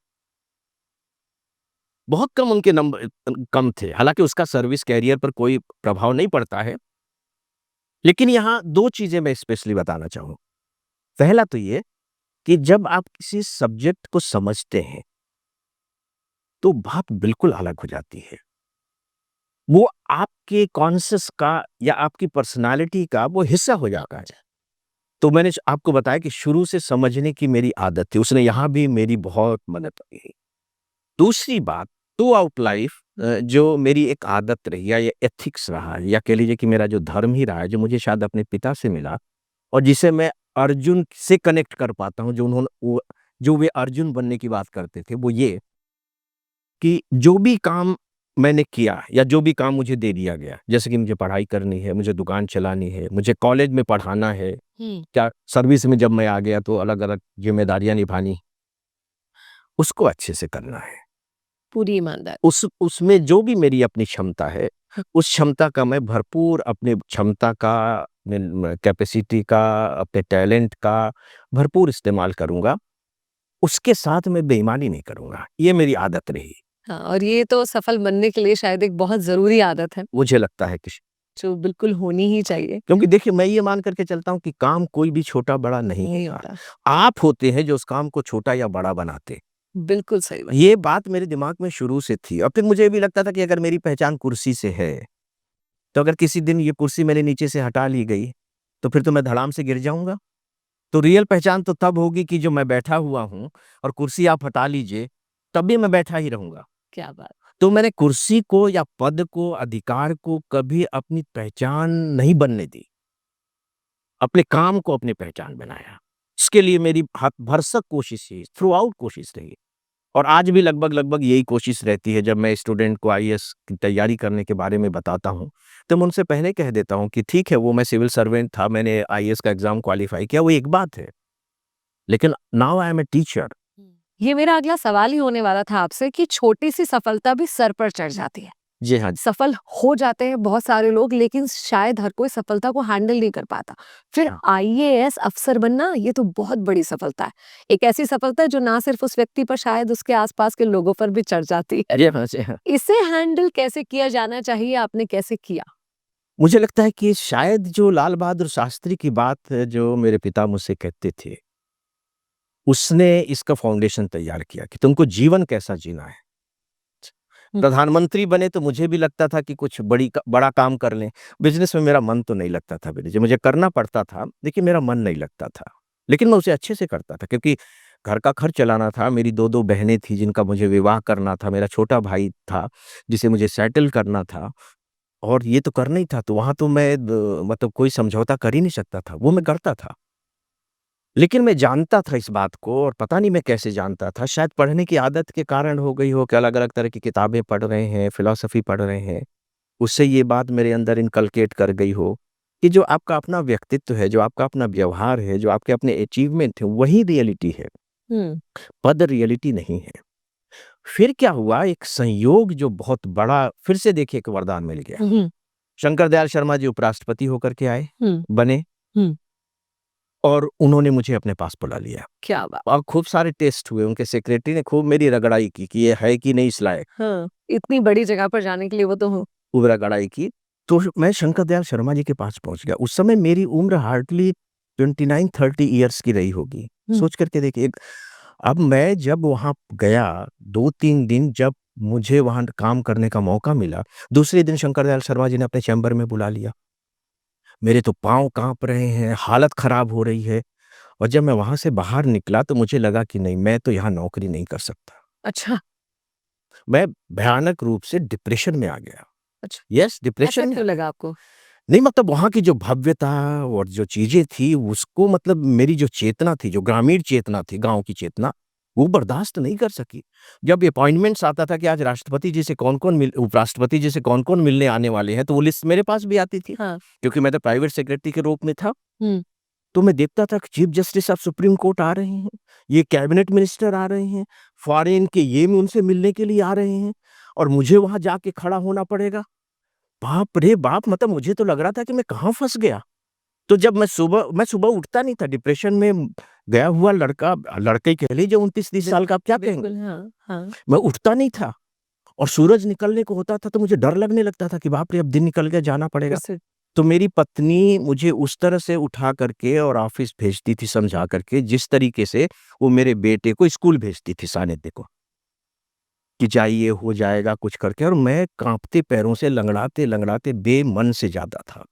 बहुत कम उनके नंबर कम थे। हालाँकि उसका सर्विस कैरियर पर कोई प्रभाव नहीं पड़ता है। लेकिन यहाँ 2 चीज़ें मैं स्पेशली बताना चाहूँ। पहला तो ये कि जब आप किसी सब्जेक्ट को समझते हैं, तो बात बिल्कुल अलग हो जाती है। वो आपके कॉन्शियस का या आपकी पर्सनैलिटी का वो हिस्सा हो जाता है। तो मैंने आपको बताया कि शुरू से समझने की मेरी आदत थी, उसने यहाँ भी मेरी बहुत मदद की। दूसरी बात, थ्रू आउट लाइफ जो मेरी एक आदत रही या ये एथिक्स रहा है या कह लीजिए कि मेरा जो धर्म ही रहा है, जो मुझे शायद अपने पिता से मिला और जिसे मैं अर्जुन से कनेक्ट कर पाता हूँ, जो वे अर्जुन बनने की बात करते थे, वो ये कि जो भी काम मैंने किया या जो भी काम मुझे दे दिया गया, जैसे कि मुझे पढ़ाई करनी है, मुझे दुकान चलानी है, मुझे कॉलेज में पढ़ाना है, हम्म। क्या सर्विस में जब मैं आ गया तो अलग-अलग ज़िम्मेदारियाँ निभानी, उसको अच्छे से करना है। पूरी ईमानदार। उसमें जो भी मेरी अपनी क्षमता है, उस क्षमता का मैं भरपूर अपने क्षमता का, कैपेसिटी का, अपने टैलेंट का भरपूर इस्तेमाल करूँगा। उसके साथ मैं बेईमानी नहीं करूँगा। ये मेरी आदत रही। हाँ, और ये तो सफल बनने के लिए शायद एक बहुत जरूरी आदत है मुझे लगता है कि जो बिल्कुल होनी ही चाहिए। क्योंकि देखिए मैं ये मान करके चलता हूँ कि काम कोई भी छोटा-बड़ा नहीं नहीं होता। होता। आप होते हैं जो उस काम को छोटा या बड़ा बनाते। बिल्कुल सही बात। ये बात मेरे दिमाग में शुरू से थी और फिर मुझे ये भी लगता था कि अगर मेरी पहचान कुर्सी से है, तो अगर किसी दिन ये कुर्सी मेरे नीचे से हटा ली गई, तो फिर तो मैं धड़ाम से गिर जाऊँगा। तो रियल पहचान तो तब होगी कि जो मैं बैठा हुआ हूँ और कुर्सी आप हटा लीजिए, तब भी मैं बैठा ही रहूँगा। क्या बात! तो मैंने कुर्सी को या पद को, अधिकार को कभी अपनी पहचान नहीं बनने दी। अपने काम को अपनी पहचान बनाया। इसके लिए मेरी भरसक कोशिश रही, थ्रू आउट कोशिश रही और आज भी लगभग यही कोशिश रहती है। जब मैं स्टूडेंट को आईएएस की तैयारी करने के बारे में बताता हूँ, तो मैं उनसे पहले कह देता हूँ कि ठीक है, वो मैं सिविल सर्वेंट था, मैंने आईएएस का एग्ज़ाम क्वालीफाई किया, वो एक बात है। लेकिन now I am a teacher. ये मेरा अगला सवाल ही होने वाला था आपसे कि छोटी-सी सफलता भी सर पर चढ़ जाती है। जी हाँ। सफल हो जाते हैं बहुत सारे लोग, लेकिन शायद हर कोई सफलता को हैंडल नहीं कर पाता। फिर हाँ। आईएएस अफ़सर बनना, ये तो बहुत बड़ी सफलता है। एक ऐसी सफलता है जो ना सिर्फ़ उस व्यक्ति पर, शायद उसके आस-पास के लोगों पर भी चढ़ जाती है। जी हाँ, जी हाँ। इसे हैंडल कैसे किया जाना चाहिए, आपने कैसे किया? मुझे लगता है कि शायद जो लाल बहादुर शास्त्री की बात जो मेरे पिता मुझसे कहते थे, उसने इसका फाउंडेशन तैयार किया कि तुमको जीवन कैसा जीना है। हुँ। प्रधानमंत्री बने तो मुझे भी लगता था कि कुछ बड़ा काम कर लें। बिज़नेस में मेरा मन तो नहीं लगता था मेरे, जो मुझे करना पड़ता था, लेकिन मेरा मन नहीं लगता था। लेकिन मैं उसे अच्छे से करता था क्योंकि घर का खर्च चलाना था, मेरी 2-2 बहनें थी जिनका मुझे विवाह करना था, मेरा छोटा भाई था, जिसे मुझे सेटल करना था और ये तो करना ही था, तो वहाँ तो मैं मतलब कोई समझौता कर ही नहीं सकता था, वो मैं करता था। लेकिन मैं जानता था इस बात को और पता नहीं मैं कैसे जानता था, शायद पढ़ने की आदत के कारण हो गई हो कि अलग-अलग तरह की किताबें पढ़ रहे हैं, फिलॉसफी पढ़ रहे हैं, उससे ये बात मेरे अंदर इनकलकेट कर गई हो कि जो आपका अपना व्यक्तित्व है, जो आपका अपना व्यवहार है, जो आपके अपने अचीवमेंट है, वही रियलिटी है, हुँ। पद रियलिटी नहीं है। फिर क्या हुआ, एक संयोग जो बहुत बड़ा फिर से देखिए एक वरदान मिल गया। हुँ, शंकर दयाल शर्मा जी उपराष्ट्रपति होकर के आए, हुँ, बने हुँ। और उन्होंने मुझे अपने पास बुला लिया। क्या बात! और खूब सारे टेस्ट हुए, उनके सेक्रेटरी ने खूब मेरी रगड़ाई की कि ये है कि नहीं इस लायक, हाँ, इतनी बड़ी जगह पर जाने के लिए वो तो हो। खूब रगड़ाई की। तो मैं शंकर दयाल शर्मा जी के पास पहुँच गया। उस समय मेरी उम्र हार्डली 29-30 इयर्स की रही होगी। हुँ। सोच कर के देखिए, अब मैं जब वहाँ गया 2-3 दिन जब मुझे वहाँ काम करने का मौका मिला, दूसरे दिन शंकर दयाल शर्मा जी ने अपने चैम्बर में बुला लिया। मेरे तो पाँव काँप रहे हैं, हालत खराब हो रही है और जब मैं वहाँ से बाहर निकला तो मुझे लगा कि नहीं, मैं तो यहाँ नौकरी नहीं कर सकता। अच्छा, मैं भयानक रूप से डिप्रेशन में आ गया। अच्छा। यस, ऐसा डिप्रेशन में। क्यों लगा आपको? नहीं मतलब वहाँ की जो भव्यता और जो चीज़ें थी उसको मतलब मेरी जो चेतना थी, जो ग्रामीण चेतना थी, गाँव की चेतना, वो बर्दाश्त नहीं कर सकी। जब अपॉइंटमेंट्स आता था कि आज राष्ट्रपति जी से कौन-कौन उपराष्ट्रपति जी से कौन-कौन मिलने आने वाले हैं, तो वो लिस्ट मेरे पास भी आती थी। हाँ। क्योंकि मैं तो प्राइवेट सेक्रेटरी के रूप में था। हुँ। तो मैं देखता था कि chief justice of supreme court आ रहे हैं, ये कैबिनेट मिनिस्टर आ रहे हैं, फॉरेन के ये उनसे मिलने के लिए आ रहे हैं और मुझे वहाँ जाके खड़ा होना पड़ेगा। बाप रे बाप! मतलब मुझे तो लग रहा था कि मैं कहाँ फँस गया। तो जब मैं सुबह उठता नहीं था, डिप्रेशन में गया हुआ लड़का, लड़का ही कह लीजिए 29-30 साल का, आप क्या कहेंगे? बिल्कुल, हाँ, हाँ। मैं उठता नहीं था और सूरज निकलने को होता था तो मुझे डर लगने लगता था कि बाप रे! अब दिन निकल गया, जाना फिर पड़ेगा। से तो मेरी पत्नी मुझे उस तरह से उठा करके और ऑफ़िस भेजती थी समझा करके, जिस तरीके से वो मेरे बेटे को स्कूल भेजती थी सानिध्य को, कि जाइए हो जाएगा कुछ करके और मैं काँपते पैरों से लँगड़ाते-लँगड़ाते बेमन से जाता था।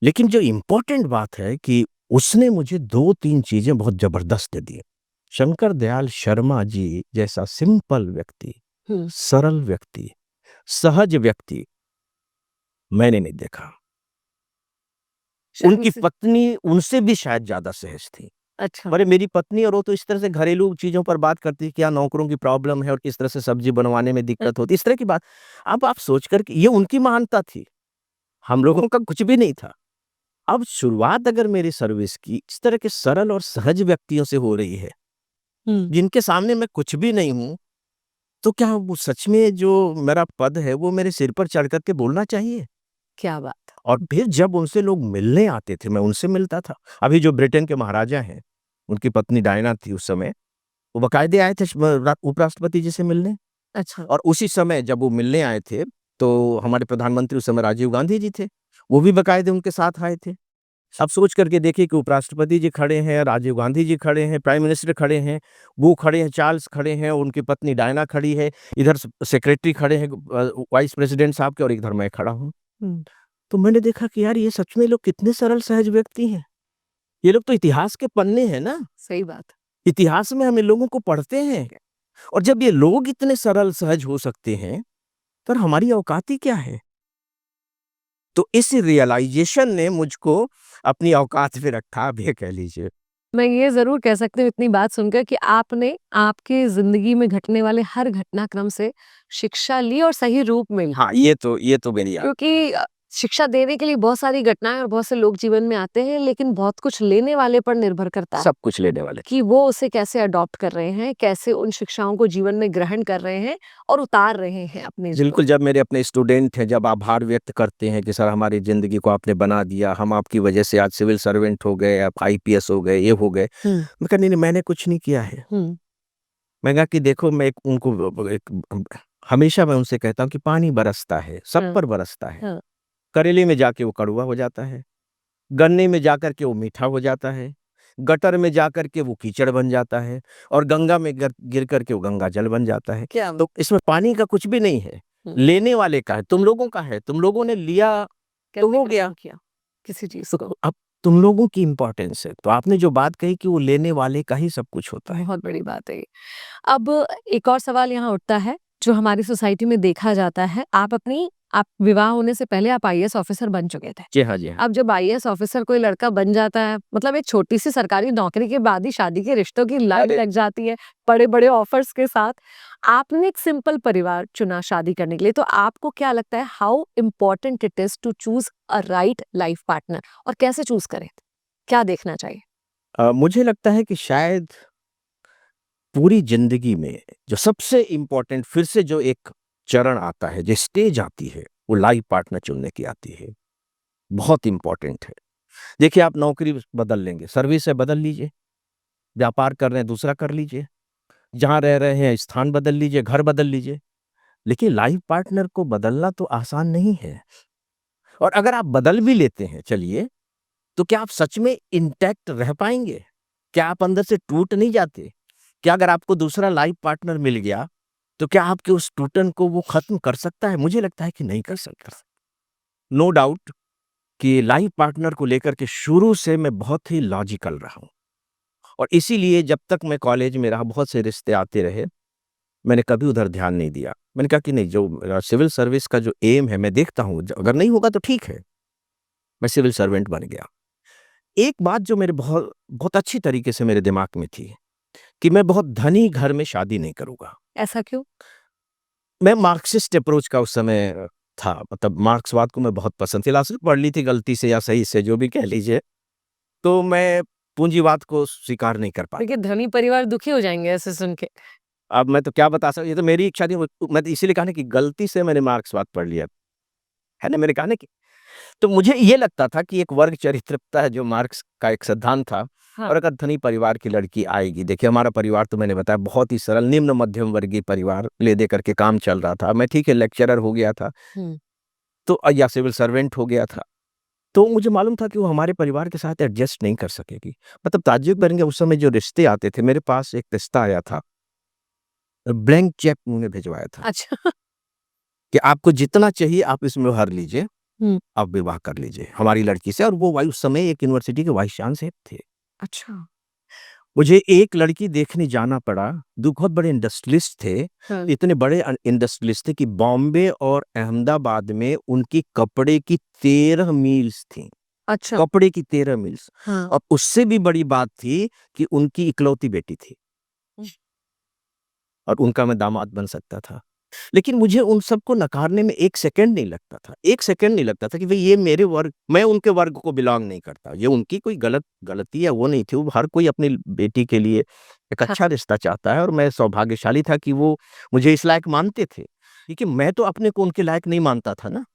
लेकिन जो इम्पोर्टेंट बात है कि उसने मुझे 2-3 चीज़ें बहुत ज़बरदस्त दे दी। शंकर दयाल शर्मा जी जैसा सिंपल व्यक्ति, हुँ। सरल व्यक्ति, सहज व्यक्ति मैंने नहीं देखा। शायद उनकी उसे पत्नी उनसे भी शायद ज़्यादा सहज थी। अच्छा। अरे मेरी पत्नी और वो तो इस तरह से घरेलू चीज़ों पर बात करती है कि यहाँ नौकरों की प्रॉब्लम है और किस तरह से सब्ज़ी बनवाने में दिक्कत होती है, इस तरह की बात। अब आप सोच कर के ये उनकी महानता थी, हम लोगों का कुछ भी नहीं था। अब शुरुआत अगर मेरी सर्विस की इस तरह के सरल और सहज व्यक्तियों से हो रही है, हुँ। जिनके सामने मैं कुछ भी नहीं हूँ, तो क्या वो सच में जो मेरा पद है वो मेरे सिर पर चढ़ कर के बोलना चाहिए? क्या बात है! और फिर जब उनसे लोग मिलने आते थे, मैं उनसे मिलता था। अभी जो ब्रिटेन के महाराजा हैं, उनकी पत्नी डायना थी उस समय, वो बाकायदे आए थे उपराष्ट्रपति जी से मिलने अच्छा। और उसी समय जब वो मिलने आए थे, तो हमारे प्रधानमंत्री उस समय राजीव गांधी जी थे, वो भी बाकायदे उनके साथ आए थे। अब सोच करके देखिए कि उपराष्ट्रपति जी खड़े हैं, राजीव गांधी जी खड़े हैं, प्राइम मिनिस्टर खड़े हैं, वो खड़े हैं, चार्ल्स खड़े हैं, उनकी पत्नी डायना खड़ी है, इधर सेक्रेटरी खड़े हैं वाइस प्रेसिडेंट साहब के, और इधर मैं खड़ा हूँ। हम्म, तो मैंने देखा कि यार ये सच में लोग कितने सरल सहज व्यक्ति हैं। ये लोग तो इतिहास के पन्ने हैं ना, सही बात। इतिहास में हम इन लोगों को पढ़ते हैं। और जब ये लोग इतने सरल सहज हो सकते हैं, तो हमारी औकात ही क्या है? तो इस रियलाइजेशन ने मुझको अपनी औकात पे रखा, आप ये कह लीजिए। मैं ये ज़रूर कह सकती हूँ इतनी बात सुनकर कि आपने आपकी ज़िंदगी में घटने वाले हर घटनाक्रम से शिक्षा ली और सही रूप में ली। हाँ, ये तो मेरी याद। क्योंकि शिक्षा देने के लिए बहुत सारी घटनाएँ और बहुत से लोग जीवन में आते हैं, लेकिन बहुत कुछ लेने वाले पर निर्भर करता है सब कुछ लेने वाले। कि वो उसे कैसे अडॉप्ट कर रहे हैं, कैसे उन शिक्षाओं को जीवन में ग्रहण कर रहे हैं और उतार रहे हैं अपने जीवन बिल्कुल, जब मेरे अपने स्टूडेंट हैं, जब आभार व्यक्त करते हैं कि सर हमारी ज़िंदगी को आपने बना दिया, हम आपकी वजह से आज सिविल सर्वेंट हो गए, आप आईपीएस हो गए, ये हो गए। हुँ, मैं कहा नहीं, नहीं मैंने कुछ नहीं किया है। हुँ, मैं कहा कि देखो मैं एक उनको हमेशा मैं उनसे कहता हूँ कि पानी बरसता है, सब हाँ, पर बरसता है। हाँ, करेले में जाके वो कड़वा हो जाता है, गन्ने में जाकर के वो मीठा हो जाता है, गटर में जाकर के वो कीचड़ बन जाता है, और गंगा में गिर कर के वो गंगा जल बन जाता है। क्या तो इसमें पानी का कुछ भी नहीं है, हुँ, लेने वाले का है, तुम लोगों का है, तुम लोगों ने लिया तो करने हो का गया। शुरू किया किसी चीज़ को। तो अब तुम लोगों की इम्पोर्टेंस है। तो आपने जो बात कही कि वो लेने वाले का ही सब कुछ होता है। बहुत बड़ी बात है ये। अब एक और सवाल यहाँ उठता है, जो हमारी सोसाइटी में देखा जाता है, आप विवाह होने से पहले आप आईएएस ऑफिसर बन चुके थे। जी हाँ, जी हाँ। अब जब आईएएस ऑफिसर कोई लड़का बन जाता है, मतलब एक छोटी-सी सरकारी नौकरी के बाद ही शादी के रिश्तों की लाइन अरे! लग जाती है, बड़े-बड़े ऑफर्स के साथ। आपने एक सिंपल परिवार चुना शादी करने के लिए, तो आपको क्या लगता है how important it is to choose a right life partner और कैसे चूज़ करें? क्या देखना चाहिए? मुझे लगता है कि शायद पूरी ज़िंदगी में जो सबसे इम्पोर्टेंट फिर से जो एक चरण आता है, जो स्टेज आती है, वो लाइफ पार्टनर चुनने की आती है। बहुत इम्पोर्टेंट है। देखिए आप नौकरी बदल लेंगे, सर्विस है बदल लीजिए, व्यापार कर रहे हैं दूसरा कर लीजिए, जहाँ रह रहे हैं स्थान बदल लीजिए, घर बदल लीजिए, लेकिन लाइफ पार्टनर को बदलना तो आसान नहीं है। और अगर आप बदल भी लेते हैं चलिए, तो क्या आप सच में इंटैक्ट रह पाएँगे? क्या आप अंदर से टूट नहीं जाते? क्या अगर आपको दूसरा लाइफ पार्टनर मिल गया, तो क्या आपके उस टूटन को वो खत्म कर सकता है? मुझे लगता है कि नहीं कर सकता। नो डाउट कि लाइफ पार्टनर को लेकर के शुरू से मैं बहुत ही लॉजिकल रहा हूँ, और इसीलिए जब तक मैं कॉलेज में रहा बहुत से रिश्ते आते रहे, मैंने कभी उधर ध्यान नहीं दिया। मैंने कहा कि नहीं, जो मेरा सिविल सर्विस का जो एम है मैं देखता हूँ, अगर नहीं होगा तो ठीक है, मैं सिविल सर्वेंट बन गया। एक बात जो मेरे बहुत बहुत अच्छी तरीके से मेरे दिमाग में थी कि मैं बहुत धनी घर में शादी नहीं करूँगा। ऐसा क्यों? मैं मार्क्सिस्ट अप्रोच का उस समय था, मतलब मार्क्सवाद को मैं बहुत पसंद, फिलॉसफी पढ़ ली थी गलती से या सही से जो भी कह लीजिए, तो मैं पूंजीवाद को स्वीकार नहीं कर पाया। देखिए धनी परिवार दुखी हो जाएँगे ऐसे सुन के। अब मैं तो क्या बता सकता, ये तो मेरी इच्छा थी, मैं तो इसीलिए कहा ना कि गलती से मैंने मार्क्सवाद पढ़ लिया, है ना? मैंने कहा ना कि तो मुझे ये लगता था कि एक वर्ग चरित्रता है जो मार्क्स का एक सिद्धांत था, हाँ। और अगर धनी परिवार की लड़की आएगी, देखिए हमारा परिवार तो मैंने बताया बहुत ही सरल निम्न मध्यम वर्गीय परिवार ले दे करके काम चल रहा था। मैं ठीक है लेक्चरर हो गया था, हुँ। तो या सिविल सर्वेंट हो गया था। तो मुझे मालूम था कि वो हमारे परिवार के साथ एडजस्ट नहीं कर सकेगी। मतलब ताज्जुब करेंगे, उस समय जो रिश्ते आते थे, मेरे पास एक रिश्ता आया था, ब्लैंक चेक उन्होंने भिजवाया था अच्छा। कि आपको जितना चाहिए आप इसमें भर लीजिए, हुँ। आप विवाह कर लीजिए हमारी लड़की से, और वो वाई उस समय एक यूनिवर्सिटी के वाइस चांसलर थे। अच्छा। मुझे एक लड़की देखने जाना पड़ा, 2 बहुत बड़े इंडस्ट्रियलिस्ट थे, हाँ। इतने बड़े इंडस्ट्रियलिस्ट थे कि बॉम्बे और अहमदाबाद में उनकी कपड़े की 13 मिल्स थीं, अच्छा। कपड़े की 13 मिल्स। हाँ। और उससे भी बड़ी बात थी कि उनकी इकलौती बेटी थी, हुँ। और उनका मैं दामाद बन सकता था। लेकिन मुझे उन सबको नकारने में 1 सेकंड नहीं लगता था, 1 सेकंड नहीं लगता था कि भई ये मेरे वर्ग, मैं उनके वर्ग को बिलॉन्ग नहीं करता। ये उनकी कोई गलती है वो नहीं थी, वो हर कोई अपनी बेटी के लिए एक हाँ। अच्छा रिश्ता चाहता है, और मैं सौभाग्यशाली था कि वो मुझे इस लायक मानते थे। क्योंकि मैं तो अपने को उनके लायक नहीं मानता था ना।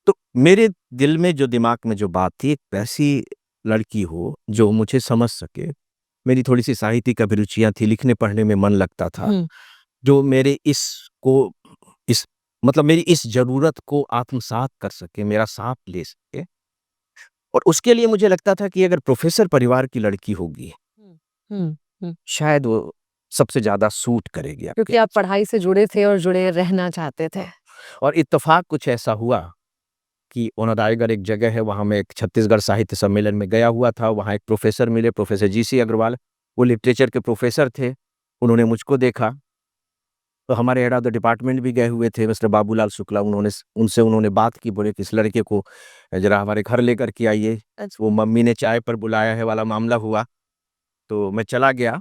तो मेरे दिल में जो दिमाग में जो बात थी, एक ऐसी लड़की हो जो मुझे समझ सके, मेरी थोड़ी-सी साहित्यिक अभिरुचियाँ थी, लिखने-पढ़ने में मन लगता था। हुँ। जो मेरे इसको इस मतलब मेरी इस ज़रूरत को आत्मसात कर सके, मेरा साथ ले सके, और उसके लिए मुझे लगता था कि अगर प्रोफेसर परिवार की लड़की होगी, शायद वो सबसे ज़्यादा सूट करेगी आपके। क्योंकि आप पढ़ाई से जुड़े थे और जुड़े रहना चाहते थे। और इत्तेफ़ाक कुछ ऐसा हुआ कि ओनारायगढ़ एक जगह है, वहाँ मैं एक छत्तीसगढ़ साहित्य सम्मेलन में गया हुआ था, वहाँ एक प्रोफ़ेसर मिले, प्रोफ़ेसर जीसी अग्रवाल, वो लिटरेचर के प्रोफ़ेसर थे। उन्होंने मुझको देखा, तो हमारे हेड ऑफ़ द डिपार्टमेंट भी गए हुए थे मिस्टर बाबूलाल शुक्ला, उन्होंने बात की, बोले कि इस लड़के को ज़रा हमारे घर लेकर के आइए। वो मम्मी ने चाय पर बुलाया है वाला मामला हुआ, तो मैं चला गया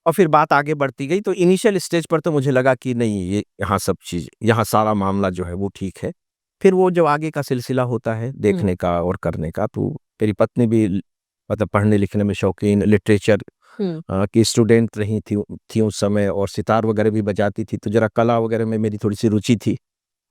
और फिर बात आगे बढ़ती गई। तो इनिशियल स्टेज पर तो मुझे लगा कि नहीं, ये यहाँ सारा मामला जो है वो ठीक है। फिर वो जो आगे का सिलसिला होता है देखने का और करने का, तो मेरी पत्नी भी मतलब पढ़ने लिखने में शौकीन, लिटरेचर की स्टूडेंट रही थी उस समय, और सितार वगैरह भी बजाती थी, तो जरा कला वगैरह में मेरी थोड़ी सी रुचि थी।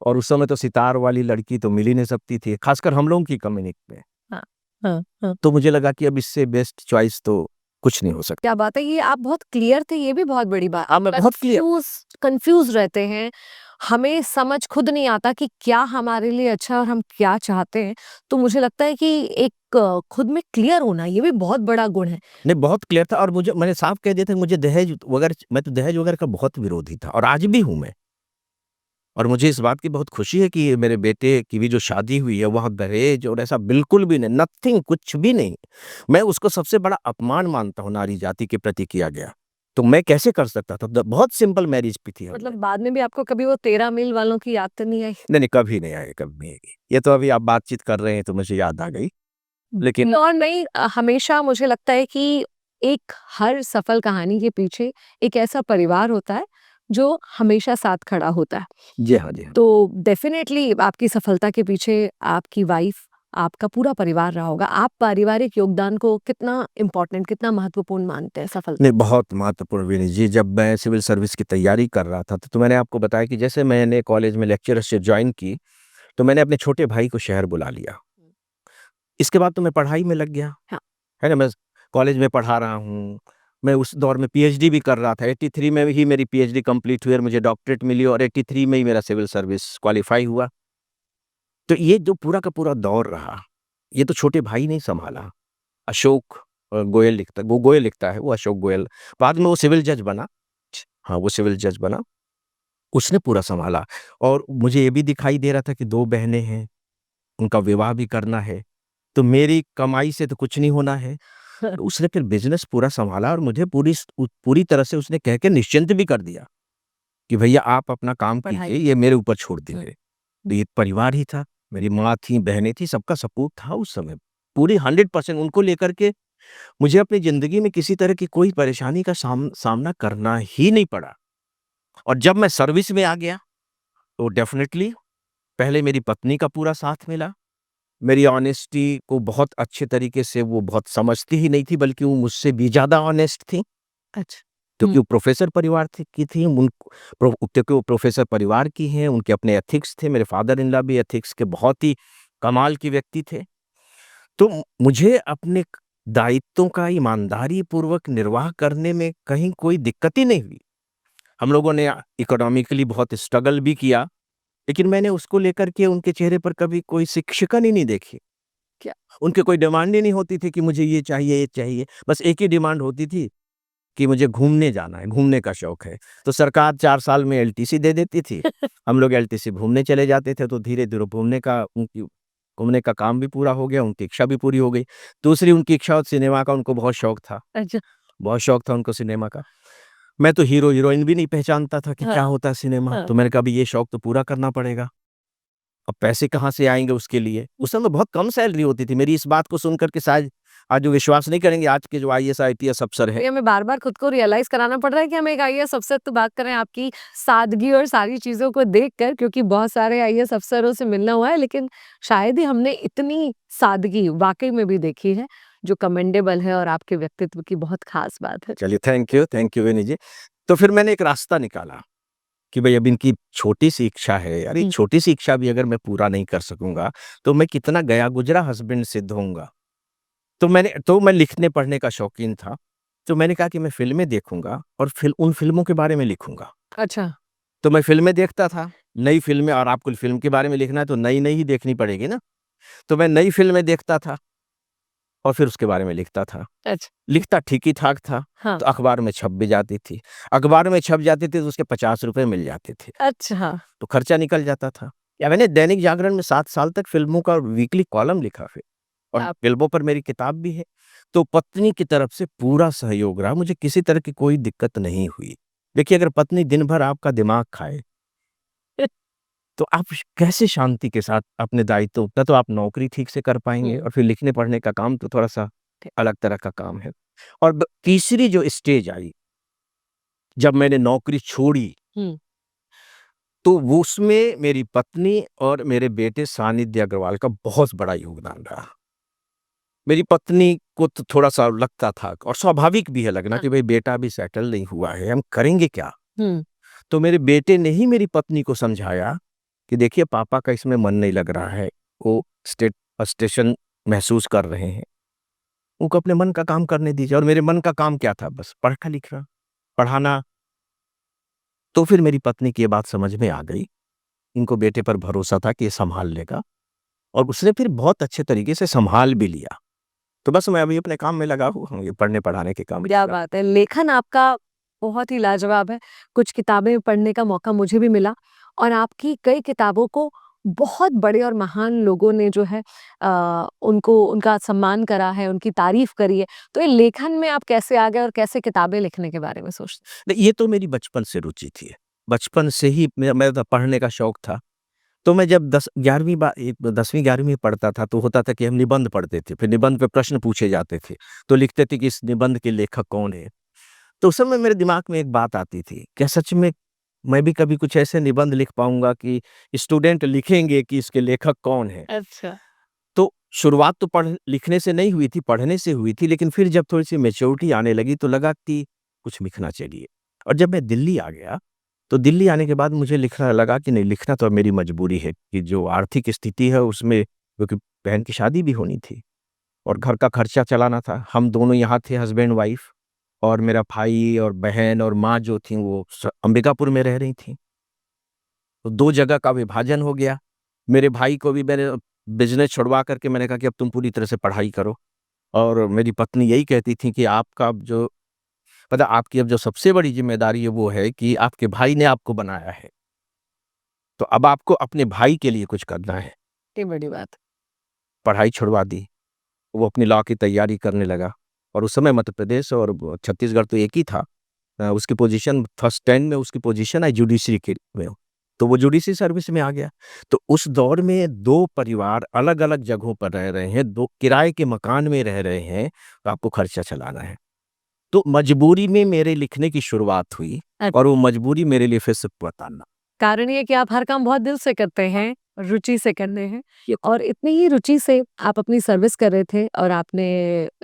और उस समय तो सितार वाली लड़की तो मिल ही नहीं सकती थी, खासकर हम लोगों की कम्युनिटी में। तो मुझे लगा कि अब इससे बेस्ट चॉइस तो कुछ नहीं हो सकता। क्या बात है, ये आप बहुत क्लियर थे, ये भी बहुत बड़ी बात। हाँ, मैं बहुत क्लियर। कंफ्यूज रहते हैं, हमें समझ खुद नहीं आता कि क्या हमारे लिए अच्छा है और हम क्या चाहते हैं। तो मुझे लगता है कि एक खुद में क्लियर होना ये भी बहुत बड़ा गुण है। नहीं, बहुत क्लियर था, और मैंने साफ कह दिया था कि मुझे मैं तो दहेज वगैरह का बहुत विरोधी था, और आज भी हूँ मैं। और मुझे इस बात की बहुत खुशी है कि मेरे बेटे की भी जो शादी हुई है, वहाँ दहेज और ऐसा बिल्कुल भी नहीं, नथिंग, कुछ भी नहीं। मैं उसको सबसे बड़ा अपमान मानता हूँ नारी जाति के प्रति किया गया। तो मैं कैसे कर सकता था? बहुत सिंपल मैरिज भी थी मतलब हमने। बाद में भी आपको कभी वो 13 मील वालों की याद तो नहीं आई? नहीं, नहीं, कभी नहीं आए, कभी नहीं आएगी। ये तो अभी आप बातचीत कर रहे हैं तो मुझे याद आ गई। लेकिन और नहीं, हमेशा मुझे लगता है कि एक हर सफल कहानी के पीछे एक ऐसा परिवार होता है जो हमेशा साथ खड़ा होता है। जी हाँ, जी हाँ। तो डेफिनेटली आपकी सफलता के पीछे आपकी वाइफ, आपका पूरा परिवार रहा होगा। आप पारिवारिक योगदान को कितना इम्पोर्टेंट, कितना महत्वपूर्ण मानते हैं सफलता? नहीं, बहुत महत्वपूर्ण विनीत जी। जब मैं सिविल सर्विस की तैयारी कर रहा था, तो मैंने आपको बताया कि जैसे मैंने कॉलेज में लेक्चरशिप जॉइन की, तो मैंने अपने छोटे भाई को शहर बुला लिया। इसके बाद तो मैं पढ़ाई में लग गया, हाँ। है ना? मैं कॉलेज में पढ़ा रहा हूँ। मैं उस दौर में पीएचडी भी कर रहा था। 83 में ही मेरी पीएचडी कंप्लीट हुई और मुझे डॉक्टरेट मिली, और 83 में ही मेरा सिविल सर्विस क्वालीफाई हुआ। तो ये जो पूरा का पूरा दौर रहा, ये तो छोटे भाई ने ही सँभाला। अशोक गोयल लिखता है, वो अशोक गोयल। बाद में वो सिविल जज बना। हाँ, वो सिविल जज बना। उसने पूरा सँभाला, और मुझे ये भी दिखाई दे रहा था कि 2 बहनें हैं, उनका विवाह भी करना है, तो मेरी कमाई से तो कुछ नहीं होना है। तो उसने फिर बिज़नेस पूरा सँभाला, और मुझे पूरी तरह से उसने कह के निश्चिंत भी कर दिया कि भैया आप अपना काम पढ़ाई। कीजिए, ये मेरे ऊपर छोड़ दीजिए। तो ये परिवार ही था, मेरी माँ थी, बहनें थी, सबका सपोर्ट था उस समय। पूरी 100% उनको लेकर के मुझे अपनी ज़िंदगी में किसी तरह की कोई परेशानी का सामना करना ही नहीं पड़ा। और जब मैं सर्विस में आ गया, तो डेफ़िनेटली पहले मेरी पत्नी का पूरा साथ मिला। मेरी ऑनेस्टी को बहुत अच्छे तरीके से वो बहुत समझती ही नहीं थी, बल्कि वो मुझसे भी ज़्यादा ऑनेस्ट थी। अच्छा। क्योंकि वो प्रोफ़ेसर परिवार की थी, क्योंकि वो प्रोफ़ेसर परिवार की हैं, उनके अपने एथिक्स थे। मेरे फादर इन लॉ भी एथिक्स के बहुत ही कमाल के व्यक्ति थे। तो मुझे अपने दायित्वों का ईमानदारी पूर्वक निर्वाह करने में कहीं कोई दिक्कत ही नहीं हुई। हम लोगों ने इकोनॉमिकली बहुत स्ट्रगल भी किया, लेकिन मैंने उसको लेकर के उनके चेहरे पर कभी कोई शिकन ही नहीं देखी। क्या? उनकी कोई डिमांड ही नहीं होती थी कि मुझे ये चाहिए, ये चाहिए। बस एक ही डिमांड होती थी कि मुझे घूमने जाना है, घूमने का शौक है। तो सरकार 4 साल में एलटीसी दे देती थी। हम लोग एलटीसी घूमने चले जाते थे, तो धीरे-धीरे घूमने का काम भी पूरा हो गया, उनकी इच्छा भी पूरी हो गई। दूसरी उनकी इच्छा, और सिनेमा का उनको बहुत शौक था। अच्छा। बहुत शौक था उनको सिनेमा का। मैं तो हीरो-हीरोइन भी नहीं पहचानता था कि हाँ, क्या होता है सिनेमा। हाँ। तो मैंने कहा अभी ये शौक तो पूरा करना पड़ेगा। अब पैसे कहाँ से आएँगे उसके लिए? उस समय बहुत कम सैलरी होती थी। मेरी इस बात को सुनकर के शायद आज जो विश्वास नहीं करेंगे, आज के जो आईएएस, आईपीएस अफ़सर हैं। ये हमें बार-बार खुद को रियलाइज़ कराना पड़ रहा है कि हम एक आईएएस अफ़सर तो बात कर रहे हैं आपकी सादगी और सारी चीज़ों को देखकर, क्योंकि बहुत सारे आईएएस अफ़सरों से मिलना हुआ है, लेकिन शायद ही हमने इतनी सादगी वाक़ई में भी देखी है, जो कमेंडेबल है और आपके व्यक्तित्व की बहुत ख़ास बात है। चलिए, थैंक यू विनी जी। तो फिर मैंने एक रास्ता निकाला कि भई अब इनकी छोटी-सी इच्छा है, यार ये हुँ। छोटी-सी इच्छा भी अगर मैं पूरा नहीं कर सकूँगा, तो मैं कितना गया-गुज़रा हस्बैंड सिद्ध होऊँगा। तो मैं लिखने-पढ़ने का शौकीन था, तो मैंने कहा कि मैं फ़िल्में देखूँगा और उन फ़िल्मों के बारे में लिखूँगा। अच्छा। तो मैं फ़िल्में देखता था, नई फ़िल्में, और आपको फ़िल्म के बारे में लिखना है तो नई-नई ही देखनी पड़ेगी ना। तो मैं नई फ़िल्में देखता था, और फिर उसके बारे में लिखता था। अच्छा। लिखता ठीक ही ठाक था, हाँ। तो अखबार में छप भी जाती थी। अखबार में छप जाती थी तो उसके 50 रुपए मिल जाते थे, अच्छा। तो खर्चा निकल जाता था। या मैंने दैनिक जागरण में 7 साल तक फ़िल्मों का वीकली कॉलम लिखा फिर, और आप फ़िल्मों पर मेरी किताब भी है। तो पत्नी की तरफ से पूरा सहयोग रहा, मुझे किसी तरह की कोई दिक्कत नहीं हुई। देखिए, अगर पत्नी दिन भर आपका दिमाग खाए, तो आप कैसे शांति के साथ अपने दायित्व, ना तो आप नौकरी ठीक से कर पाएँगे, हुँ। और फिर लिखने पढ़ने का काम तो थोड़ा-सा अलग तरह का काम है। और तीसरी जो स्टेज आई, जब मैंने नौकरी छोड़ी, हुँ। तो वो उसमें मेरी पत्नी और मेरे बेटे सानिध्य अग्रवाल का बहुत बड़ा योगदान रहा। मेरी पत्नी को तो थोड़ा-सा लगता था, और स्वाभाविक भी है लगना, हाँ। कि भई बेटा अभी सेटल नहीं हुआ है, हम करेंगे क्या? हुँ। तो मेरे बेटे ने ही मेरी पत्नी को समझाया कि देखिए, पापा का इसमें मन नहीं लग रहा है, वो फ्रस्ट्रेशन महसूस कर रहे हैं। उनको अपने मन का काम करने दीजिए, और मेरे मन का काम क्या था? बस पढ़ना-लिखना, पढ़ाना। तो फिर मेरी पत्नी की ये बात समझ में आ गई। इनको बेटे पर भरोसा था कि ये सँभाल लेगा, और उसने फिर बहुत अच्छे तरीके से सँभाल भी लिया। तो बस मैं अभी अपने काम में लगा हुआ हूँ, ये पढ़ने-पढ़ाने के काम में क्या लगा। बात है! लेखन आपका बहुत ही लाजवाब है। कुछ किताबें पढ़ने का मौका मुझे भी मिला और आपकी कई किताबों को बहुत बड़े और महान लोगों ने जो है उनको उनका सम्मान करा है, उनकी तारीफ़ करी है। तो ये लेखन में आप कैसे आ गए और कैसे किताबें लिखने के बारे में सोचते नहीं, ये तो मेरी बचपन से रुचि थी। बचपन से ही मेरा तो पढ़ने का शौक था। तो मैं जब 10वीं 11वीं में पढ़ता था, तो होता था कि हम निबंध पढ़ते थे। फिर निबंध पे प्रश्न पूछे जाते थे। तो लिखते थे कि इस निबंध के लेखक कौन है? तो उस समय मेरे दिमाग में एक बात आती थी, क्या सच में मैं भी कभी कुछ ऐसे निबंध लिख पाऊँगा कि स्टूडेंट लिखेंगे कि इसके लेखक कौन है? अच्छा। तो शुरुआत तो लिखने से नहीं हुई थी, पढ़ने से हुई थी, लेकिन फिर जब थोड़ी-सी मैच्योरिटी आने लगी, तो लगा कि कुछ लिखना चाहिए। और जब मैं दिल्ली आ गया, तो दिल्ली आने के बाद मुझे लिखना लगा कि नहीं, लिखना तो अब मेरी मजबूरी है, कि जो आर्थिक स्थिति है उसमें, क्योंकि बहन की शादी भी होनी थी और घर का खर्चा चलाना था। हम दोनों यहाँ थे, हस्बैंड-वाइफ, और मेरा भाई और बहन और माँ जो थीं वो अंबिकापुर में रह रही थीं। तो 2 जगह का विभाजन हो गया। मेरे भाई को भी मैंने बिज़नेस छुड़वा कर के मैंने कहा कि अब तुम पूरी तरह से पढ़ाई करो, और मेरी पत्नी यही कहती थी कि आपका अब जो, मतलब आपकी अब जो सबसे बड़ी ज़िम्मेदारी है वो है कि आपके भाई ने आपको बनाया है, तो अब आपको अपने भाई के लिए कुछ करना है। इतनी बड़ी बात। पढ़ाई छुड़वा दी, वो अपनी लॉ की तैयारी करने लगा, और उस समय मध्य प्रदेश और छत्तीसगढ़ तो एक ही था। उसकी पोज़ीशन फर्स्ट 10 में उसकी पोज़ीशन आई जुडिशरी के में, तो वो जुडिशरी सर्विस में आ गया। तो उस दौर में 2 परिवार अलग-अलग जगहों पर रह रहे हैं, 2 किराए के मकान में रह रहे हैं, तो आपको खर्चा चलाना है। तो मजबूरी में मेरे लिखने की शुरुआत हुई, और वो मजबूरी मेरे लिए फिर से बताना। कारण ये है कि आप हर काम बहुत दिल से करते हैं, रुचि से करने हैं और इतनी ही रुचि से आप अपनी सर्विस कर रहे थे और आपने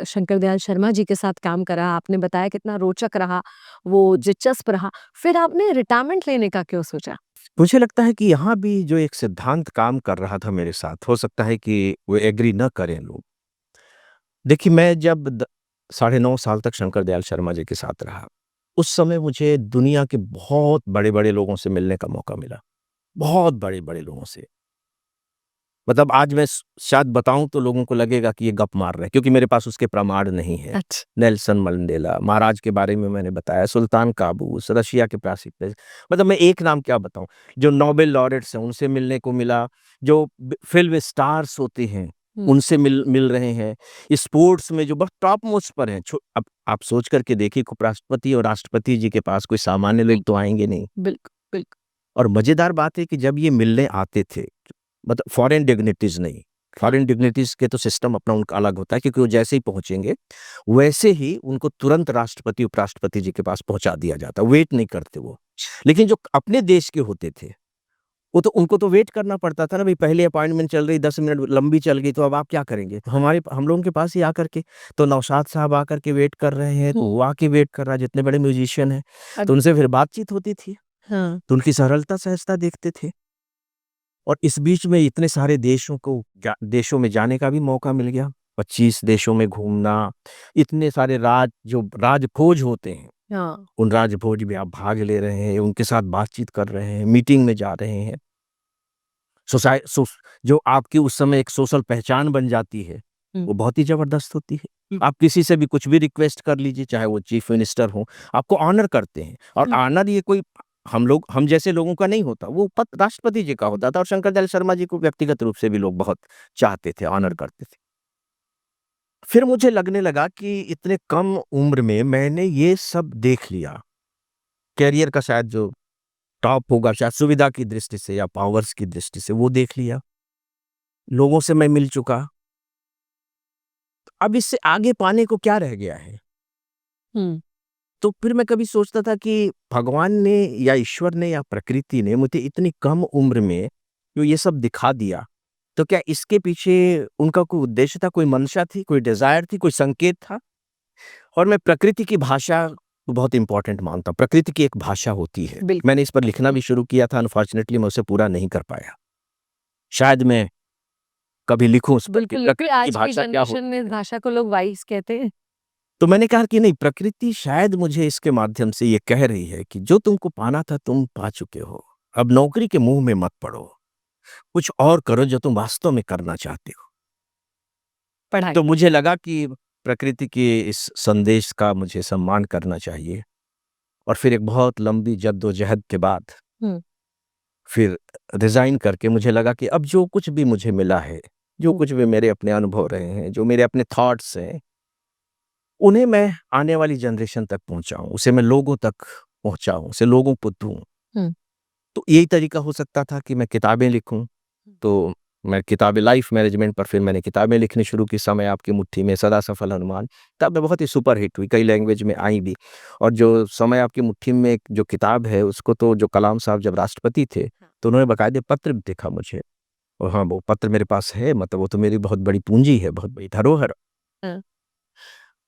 शंकर दयाल शर्मा जी के साथ काम करा। आपने बताया कितना रोचक रहा, वो दिलचस्प रहा। फिर आपने रिटायरमेंट लेने का क्यों सोचा? मुझे लगता है कि यहाँ भी जो एक सिद्धांत काम कर रहा था मेरे साथ, हो सकता है कि वो एग्री ना करें लोग। देखिए, मैं जब साढ़े 9 साल तक शंकर दयाल शर्मा जी के साथ रहा, उस समय मुझे दुनिया के बहुत बड़े-बड़े लोगों से मिलने का मौका मिला। बहुत बड़े-बड़े लोगों से। मतलब आज मैं शायद बताऊँ तो लोगों को लगेगा कि ये गप मार रहे हैं, क्योंकि मेरे पास उसके प्रमाण नहीं है। अच्छा। नेल्सन मंडेला, महाराज के बारे में मैंने बताया, सुल्तान काबूस, रशिया के प्रेसिडेंट, मतलब मैं एक नाम क्या बताऊँ, जो नोबेल लॉरेट्स हैं उनसे मिलने को मिला, जो फ़िल्म स्टार्स होते हैं हुँ। उनसे मिल मिल रहे हैं, स्पोर्ट्स में जो बहुत टॉप मोस्ट पर हैं। अब आप सोच कर के देखिए, उपराष्ट्रपति और राष्ट्रपति जी के पास कोई सामान्य लोग तो आएँगे नहीं। बिल्कुल, बिल्कुल। और मज़ेदार बात है कि जब ये मिलने आते थे, मतलब फॉरेन डिग्निटीज़ नहीं, फॉरेन डिग्निटीज़ के तो सिस्टम अपना उनका अलग होता है, क्योंकि वो जैसे ही पहुँचेंगे, वैसे ही उनको तुरंत राष्ट्रपति, उपराष्ट्रपति जी के पास पहुँचा दिया जाता, वेट नहीं करते वो। लेकिन जो अपने देश के होते थे, वो तो उनको तो वेट करना पड़ता था ना, भई पहले अपॉइंटमेंट चल रही, 10 मिनट लंबी चल गई, तो अब आप क्या करेंगे? तो हम लोगों के पास ही आकर के, तो नौशाद साहब आकर के वेट कर रहे हैं, तो वो आके वेट कर रहा है, जितने बड़े म्यूज़िशियन हैं, तो उनसे फिर बातचीत होती थी, हाँ। तो उनकी सरलता, सहजता देखते थे। और इस बीच में इतने सारे देशों में जाने का भी मौका मिल गया। 25 देशों में घूमना, इतने सारे जो राजभोज होते हैं, हाँ। उन राजभोज में आप भाग ले रहे हैं, उनके साथ बातचीत कर रहे हैं, मीटिंग में जा रहे हैं। सोसाइ सो जो आपकी उस समय एक सोशल पहचान बन जाती है, वो बहुत ही जबरदस्त होती है। आप किसी से भी कुछ भी रिक्वेस्ट कर लीजिए, चाहे वो चीफ मिनिस्टर हो, आपको ऑनर करते हैं। और ऑनर ये कोई हम जैसे लोगों का नहीं होता, वो राष्ट्रपति जी का होता था। और शंकर दयाल शर्मा जी को व्यक्तिगत रूप से भी लोग बहुत चाहते थे, ऑनर करते थे। फिर मुझे लगने लगा कि इतने कम उम्र में मैंने ये सब देख लिया। कैरियर का शायद जो टॉप होगा, शायद सुविधा की दृष्टि से या पावर्स की दृष्टि से, वो देख लिया। लोगों से मैं मिल चुका। अब इससे आगे पाने को क्या रह गया है? तो फिर मैं कभी सोचता था कि भगवान ने या ईश्वर ने या प्रकृति ने मुझे इतनी कम उम्र में जो ये सब दिखा दिया, तो क्या इसके पीछे उनका कोई उद्देश्य था, कोई मंशा थी, कोई डिजायर थी, कोई संकेत था? और मैं प्रकृति की भाषा को बहुत इंपॉर्टेंट मानता हूँ। प्रकृति की एक भाषा होती है। बिल्कुल। मैंने इस पर लिखना भी शुरू किया था, अनफॉर्चुनेटली मैं उसे पूरा नहीं कर पाया। शायद मैं कभी लिखूं उस पर कि बिल्कुल, प्रकृति की आज की भाषा क्या हो। जनरेशन में इस भाषा को लोग वाइस कहते हैं। तो मैंने कहा कि नहीं, प्रकृति शायद मुझे इसके माध्यम से ये कह रही है कि जो तुमको पाना था तुम पा चुके हो। अब नौकरी के मुंह में मत पड़ो, कुछ और करो जो तुम वास्तव में करना चाहते हो। पढ़ाई। तो मुझे लगा कि प्रकृति के इस संदेश का मुझे सम्मान करना चाहिए। और फिर एक बहुत लंबी जद्दोजहद के बाद हम्म, फिर रिजाइन करके मुझे लगा कि अब जो कुछ भी मुझे मिला है, जो हम्म, कुछ भी मेरे अपने अनुभव रहे हैं, जो मेरे अपने थॉट्स हैं, उन्हें मैं आने वाली जनरेशन तक पहुंचाऊं, उसे मैं लोगों तक पहुंचाऊं, उसे लोगों को दूं। हम्म, तो यही तरीका हो सकता था कि मैं किताबें लिखूं। तो मैं किताबें लाइफ मैनेजमेंट पर, फिर मैंने किताबें लिखनी शुरू की। समय आपकी मुट्ठी में, सदा सफल हनुमान, किताबें बहुत ही सुपर हिट हुई, कई लैंग्वेज में आई भी। और जो समय आपकी मुट्ठी में एक जो किताब है, उसको तो जो कलाम साहब जब राष्ट्रपति थे तो उन्होंने बाकायदे पत्र भी देखा मुझे। और हाँ, वो पत्र मेरे पास है, मतलब वो तो मेरी बहुत बड़ी पूंजी है, बहुत बड़ी धरोहर। हाँ,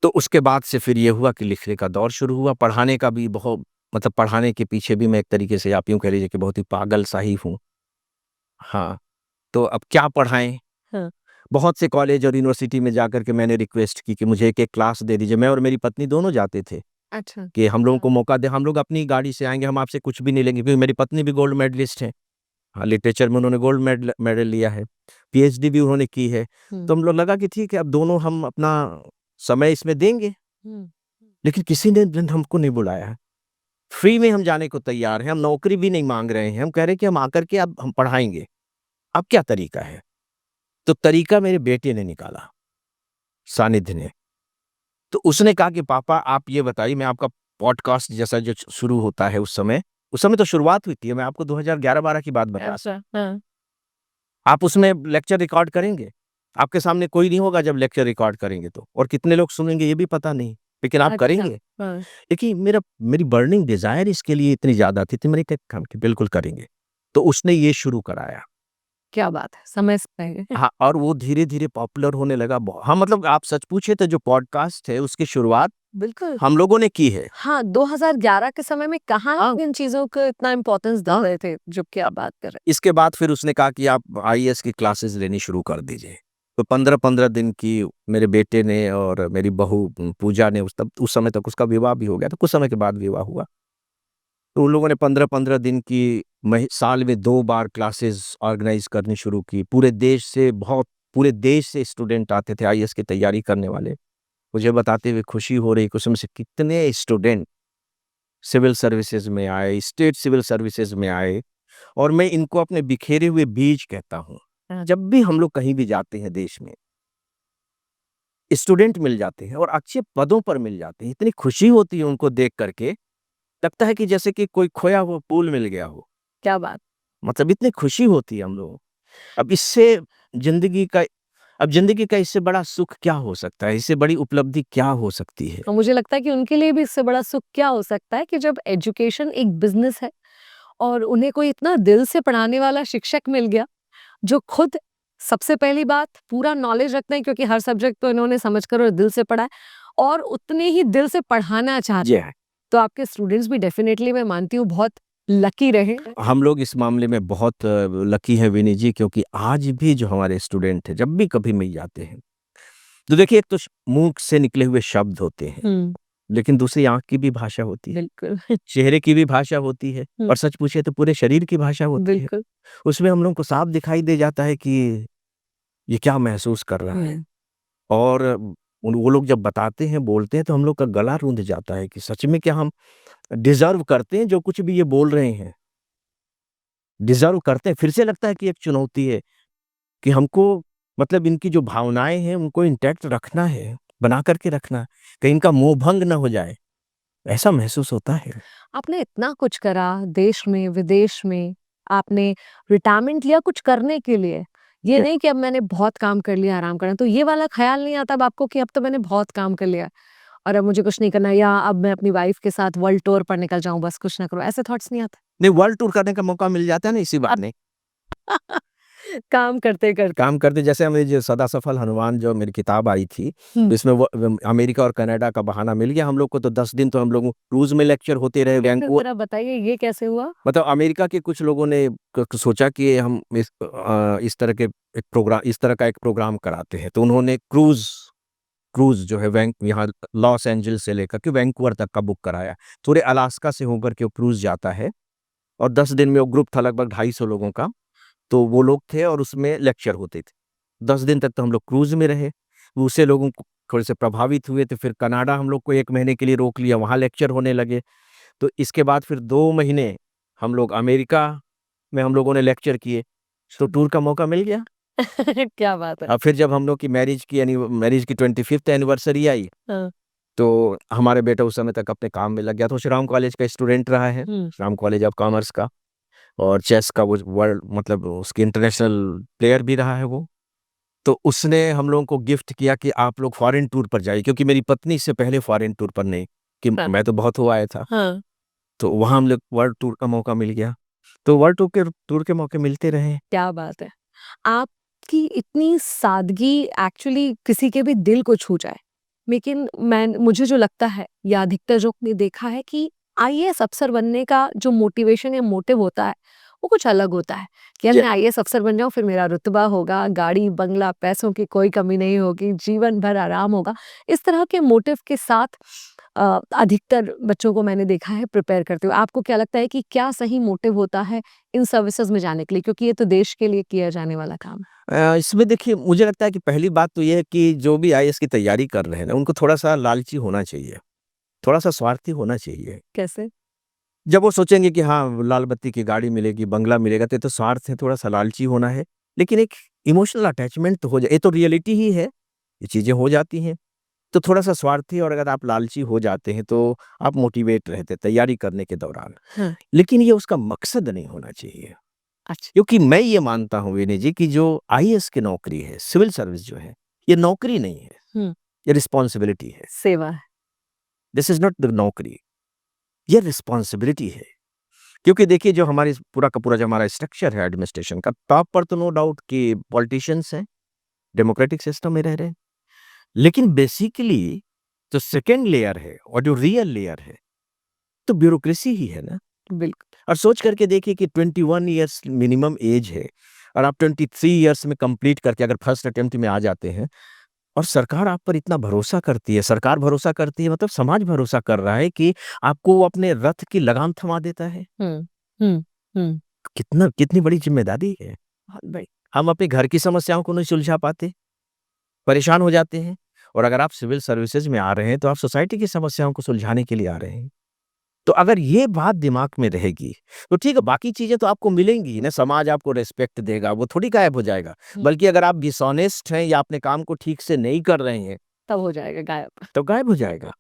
तो उसके बाद से फिर ये हुआ कि लिखने का दौर शुरू हुआ, पढ़ाने का भी बहुत, मतलब पढ़ाने के पीछे भी मैं एक तरीके से आप यूँ कह लीजिए कि बहुत ही पागल सा ही हूँ। हाँ, तो अब क्या पढ़ाएँ? हाँ, बहुत से कॉलेज और यूनिवर्सिटी में जाकर के मैंने रिक्वेस्ट की कि मुझे एक-एक क्लास दे दीजिए। मैं और मेरी पत्नी दोनों जाते थे अच्छा, कि हम लोगों को मौका दें, हम लोग अपनी गाड़ी से आएँगे, हम आपसे कुछ भी नहीं लेंगे, क्योंकि मेरी पत्नी भी गोल्ड मेडलिस्ट है। हाँ, लिटरेचर में उन्होंने गोल्ड मेडल मेडल लिया है, पीएचडी भी उन्होंने की है। हम्म, तो हम लोग लगा कि ठीक है, अब दोनों हम अपना समय इसमें देंगे। हम्म, लेकिन किसी ने दिन हमको नहीं बुलाया है। फ्री में हम जाने को तैयार हैं, हम नौकरी भी नहीं माँग रहे हैं, हम कह रहे हैं कि हम आकर के अब हम पढ़ाएँगे। अब क्या तरीका है? तो तरीका मेरे बेटे ने निकाला, सानिध्य ने। तो उसने कहा कि पापा आप ये बताइए, मैं आपका पॉडकास्ट जैसा जो शुरू होता है उस समय तो शुरुआत हुई थी, मैं आपको 2011-12 की बात बता रहा हूँ। अच्छा, हाँ, आप उसमें लेक्चर रिकॉर्ड करेंगे, आपके सामने कोई नहीं होगा जब लेक्चर रिकॉर्ड करेंगे तो, और कितने लोग सुनेंगे ये भी पता नहीं, लेकिन आप अच्छा, करेंगे। हाँ, देखिए मेरी बर्निंग डिज़ायर इसके लिए इतनी ज़्यादा थी, तो मैंने कहा काम कि बिल्कुल करेंगे। तो उसने ये शुरू कराया। क्या बात है, समय से पहले। हाँ, और वो धीरे-धीरे पॉपुलर होने लगा। हाँ, मतलब आप सच पूछे तो जो पॉडकास्ट है उसकी शुरुआत बिल्कुल। हम लोगों ने की है। हाँ, 2011 के समय में कहाँ हाँ। इन चीज़ों को इतना इम्पोर्टेंस दे रहे थे, जो कि आप बात कर रहे इसके बाद फिर उसने कहा कि आप आईएएस की क्लासेस लेनी शुरू कर दीजिए। तो 15-15 दिन की मेरे बेटे ने और मेरी बहू पूजा ने, उस समय तक उसका विवाह भी हो गया था, कुछ समय के बाद विवाह हुआ। तो उन लोगों ने 15-15 दिन की साल में 2 बार क्लासेस ऑर्गेनाइज करनी शुरू की। पूरे देश से स्टूडेंट आते थे आईएएस की तैयारी करने वाले। मुझे बताते हुए खुशी हो रही कि उसमें से कितने स्टूडेंट सिविल सर्विसेज में आए, स्टेट सिविल सर्विसेज में आए। और मैं इनको अपने बिखेरे हुए बीज कहता हूँ। हैं। जब भी हम लोग कहीं भी जाते हैं देश में, स्टूडेंट मिल जाते हैं और अच्छे पदों पर मिल जाते हैं, इतनी खुशी होती है उनको देख करके, लगता है कि जैसे कि कोई खोया हुआ फूल मिल गया हो। क्या बात! मतलब इतनी खुशी होती है हम लोगों को। अब इससे जिंदगी का अब जिंदगी का इससे बड़ा सुख क्या हो सकता है? इससे बड़ी उपलब्धि क्या हो सकती है? और मुझे लगता है कि उनके लिए भी इससे बड़ा सुख क्या हो सकता है कि जब एजुकेशन एक बिज़नेस है और उन्हें कोई इतना दिल से पढ़ाने वाला शिक्षक मिल गया, जो खुद सबसे पहली बात पूरा नॉलेज रखते हैं क्योंकि हर सब्जेक्ट तो इन्होंने समझ कर और दिल से पढ़ा है और उतने ही दिल से पढ़ाना चाहते ये हैं। है। तो आपके स्टूडेंट्स भी डेफ़िनेटली मैं मानती हूँ बहुत लकी रहे। हम लोग इस मामले में बहुत लकी हैं विनी जी, क्योंकि आज भी जो हमारे स्टूडेंट हैं, जब भी कभी मिल जाते हैं, तो देखिए एक तो मुंह से निकले हुए शब्द होते हैं, हुँ, लेकिन दूसरी आंख की भी भाषा होती है, बिल्कुल। चेहरे की भी भाषा होती है, हुँ, और सच पूछे तो पूरे शरीर की भाषा होती है। बिल्कुल। उसमें हम लोग को साफ दिखाई दे जाता है कि ये क्या महसूस कर रहा है। हुँ, और वो लोग जब बताते हैं, बोलते हैं, तो हम लोग का गला रूंध जाता है कि सच में क्या हम डिजर्व करते हैं जो कुछ भी ये बोल रहे हैं? डिजर्व करते हैं? फिर से लगता है कि एक चुनौती है कि हमको मतलब इनकी जो भावनाएं हैं उनको इंटैक्ट रखना है, बना करके रखना है, कहीं इनका मोह भंग ना हो जाए, ऐसा महसूस होता है। आपने इतना कुछ करा देश में, विदेश में, आपने रिटायरमेंट लिया कुछ करने के लिए। ये नहीं कि अब मैंने बहुत काम कर लिया, आराम करना। तो ये वाला ख़्याल नहीं आता अब आपको कि अब तो मैंने बहुत काम कर लिया और अब मुझे कुछ नहीं करना या अब मैं अपनी वाइफ़ के साथ वर्ल्ड टूर पर निकल जाऊँ बस कुछ ना करूँ, ऐसे थॉट्स नहीं आते? नहीं, वर्ल्ड टूर करने का मौका मिल जाता है ना इसी बहाने। काम करते-करते। काम करते जैसे हमें जो सदा सफल हनुमान जो मेरी किताब आई थी, हुँ। इसमें अमेरिका और कनाडा का बहाना मिल गया हम लोग को, तो 10 दिन तो हम लोग क्रूज़ में लेक्चर होते रहे वैंकूवर। ज़रा बताइए ये कैसे हुआ? मतलब अमेरिका के कुछ लोगों ने सोचा कि हम इस तरह के एक प्रोग्राम, इस तरह का एक प्रोग्राम कराते हैं, तो उन्होंने क्रूज क्रूज जो है यहाँ लॉस एंजल्स से लेकर के वैंकूवर तक का बुक कराया। पूरे अलास्का से होकर के वो क्रूज जाता है और 10 दिन में वो ग्रुप था लगभग 250 लोगों का, तो वो लोग थे और उसमें लेक्चर होते थे। 10 दिन तक तो हम लोग क्रूज में रहे। उससे लोगों को थोड़े से प्रभावित हुए, तो फिर कनाडा हम लोग को 1 महीने के लिए रोक लिया, वहाँ लेक्चर होने लगे। तो इसके बाद फिर 2 महीने हम लोग अमेरिका में हम लोगों ने लेक्चर किए, तो टूर का मौका मिल गया। क्या बात है! और फिर जब हम लोग की मैरिज की 25th एनिवर्सरी आई, हाँ। तो हमारे बेटा उस समय तक अपने काम में लग गया। तो श्रीराम कॉलेज का स्टूडेंट रहा है, हुँ। श्रीराम कॉलेज ऑफ कॉमर्स का, और चेस का वो वर्ल्ड मतलब उसकी इंटरनेशनल प्लेयर भी रहा है वो। तो उसने हम लोगों को गिफ्ट किया कि आप लोग फॉरेन टूर पर जाइए, क्योंकि मेरी पत्नी इससे पहले फॉरेन टूर पर नहीं, कि हाँ। मैं तो बहुत हो आया था। हाँ। तो वहाँ हम लोग वर्ल्ड टूर का मौका मिल गया। तो वर्ल्ड टूर के मौके मिलते रहे। क्या बात है! आपकी इतनी सादगी एक्चुअली किसी के भी दिल को छू जाए। लेकिन मुझे जो लगता है या अधिकतर जो ने देखा है कि आईएएस अफ़सर बनने का जो मोटिवेशन या मोटिव होता है, वो कुछ अलग होता है कि यार जी। मैं आईएएस अफ़सर बन जाऊँ फिर मेरा रुतबा होगा, गाड़ी, बंगला, पैसों की कोई कमी नहीं होगी, जीवन भर आराम होगा। इस तरह के मोटिव के साथ अधिकतर बच्चों को मैंने देखा है प्रिपेयर करते हुए। आपको क्या लगता है कि क्या सही मोटिव होता है इन सर्विसेज़ में जाने के लिए? क्योंकि ये तो देश के लिए किया जाने वाला काम है। इसमें देखिए मुझे लगता है कि पहली बात तो ये है कि जो भी आईएएस की तैयारी कर रहे हैं ना, उनको थोड़ा-सा लालची होना चाहिए, थोड़ा-सा स्वार्थी होना चाहिए। कैसे? जब वो सोचेंगे कि हाँ, लाल बत्ती की गाड़ी मिलेगी, बंगला मिलेगा, तो ये तो स्वार्थ है, थोड़ा-सा लालची होना है। लेकिन एक इमोशनल अटैचमेंट तो हो जाए, ये तो रियलिटी ही है, ये चीज़ें हो जाती हैं। तो थोड़ा-सा स्वार्थी और अगर आप लालची हो जाते हैं, तो आप मोटिवेट रहते हैं तैयारी करने के दौरान। हाँ। लेकिन ये उसका मकसद नहीं होना चाहिए। अच्छा। क्योंकि मैं ये मानता हूँ विनय जी कि जो आईएएस की नौकरी है, सिविल सर्विस जो है, ये नौकरी नहीं है, हुँ। ये रिस्पॉन्सिबिलिटी है। सेवा है। दिस इज़ नॉट द नौकरी, ये रिस्पॉन्सिबिलिटी है। क्योंकि देखिए जो हमारी पूरा का पूरा जो हमारा स्ट्रक्चर है एडमिनिस्ट्रेशन का, टॉप पर तो नो डाउट कि पॉलिटिशियंस हैं, डेमोक्रेटिक सिस्टम में रह रहे हैं। लेकिन बेसिकली जो सेकंड लेयर है और जो रियल लेयर है, तो ब्यूरोक्रेसी ही है ना। बिल्कुल। और सोच करके देखिए कि 21 इयर्स मिनिमम एज है और आप 23 इयर्स में कंप्लीट करके अगर फर्स्ट अटेम्प्ट में आ जाते हैं और सरकार आप पर इतना भरोसा करती है, सरकार भरोसा करती है मतलब समाज भरोसा कर रहा है कि आपको वो अपने रथ की लगाम थमा देता है। हुँ। हुँ। हुँ। कितनी बड़ी ज़िम्मेदारी है। बहुत बड़ी। हम अपने घर की समस्याओं को नहीं सुलझा पाते, परेशान हो जाते हैं, और अगर आप सिविल सर्विसेज में आ रहे हैं, तो आप सोसाइटी की समस्याओं को सुलझाने के लिए आ रहे हैं। तो अगर ये बात दिमाग में रहेगी, तो ठीक है, बाकी चीज़ें तो आपको मिलेंगी ही ना, समाज आपको रिस्पेक्ट देगा, वो थोड़ी गायब हो जाएगा। हुँ। बल्कि अगर आप डिसऑनेस्ट हैं या अपने काम को ठीक से नहीं कर रहे हैं, तब हो जाएगा गायब। तो गायब हो जाएगा।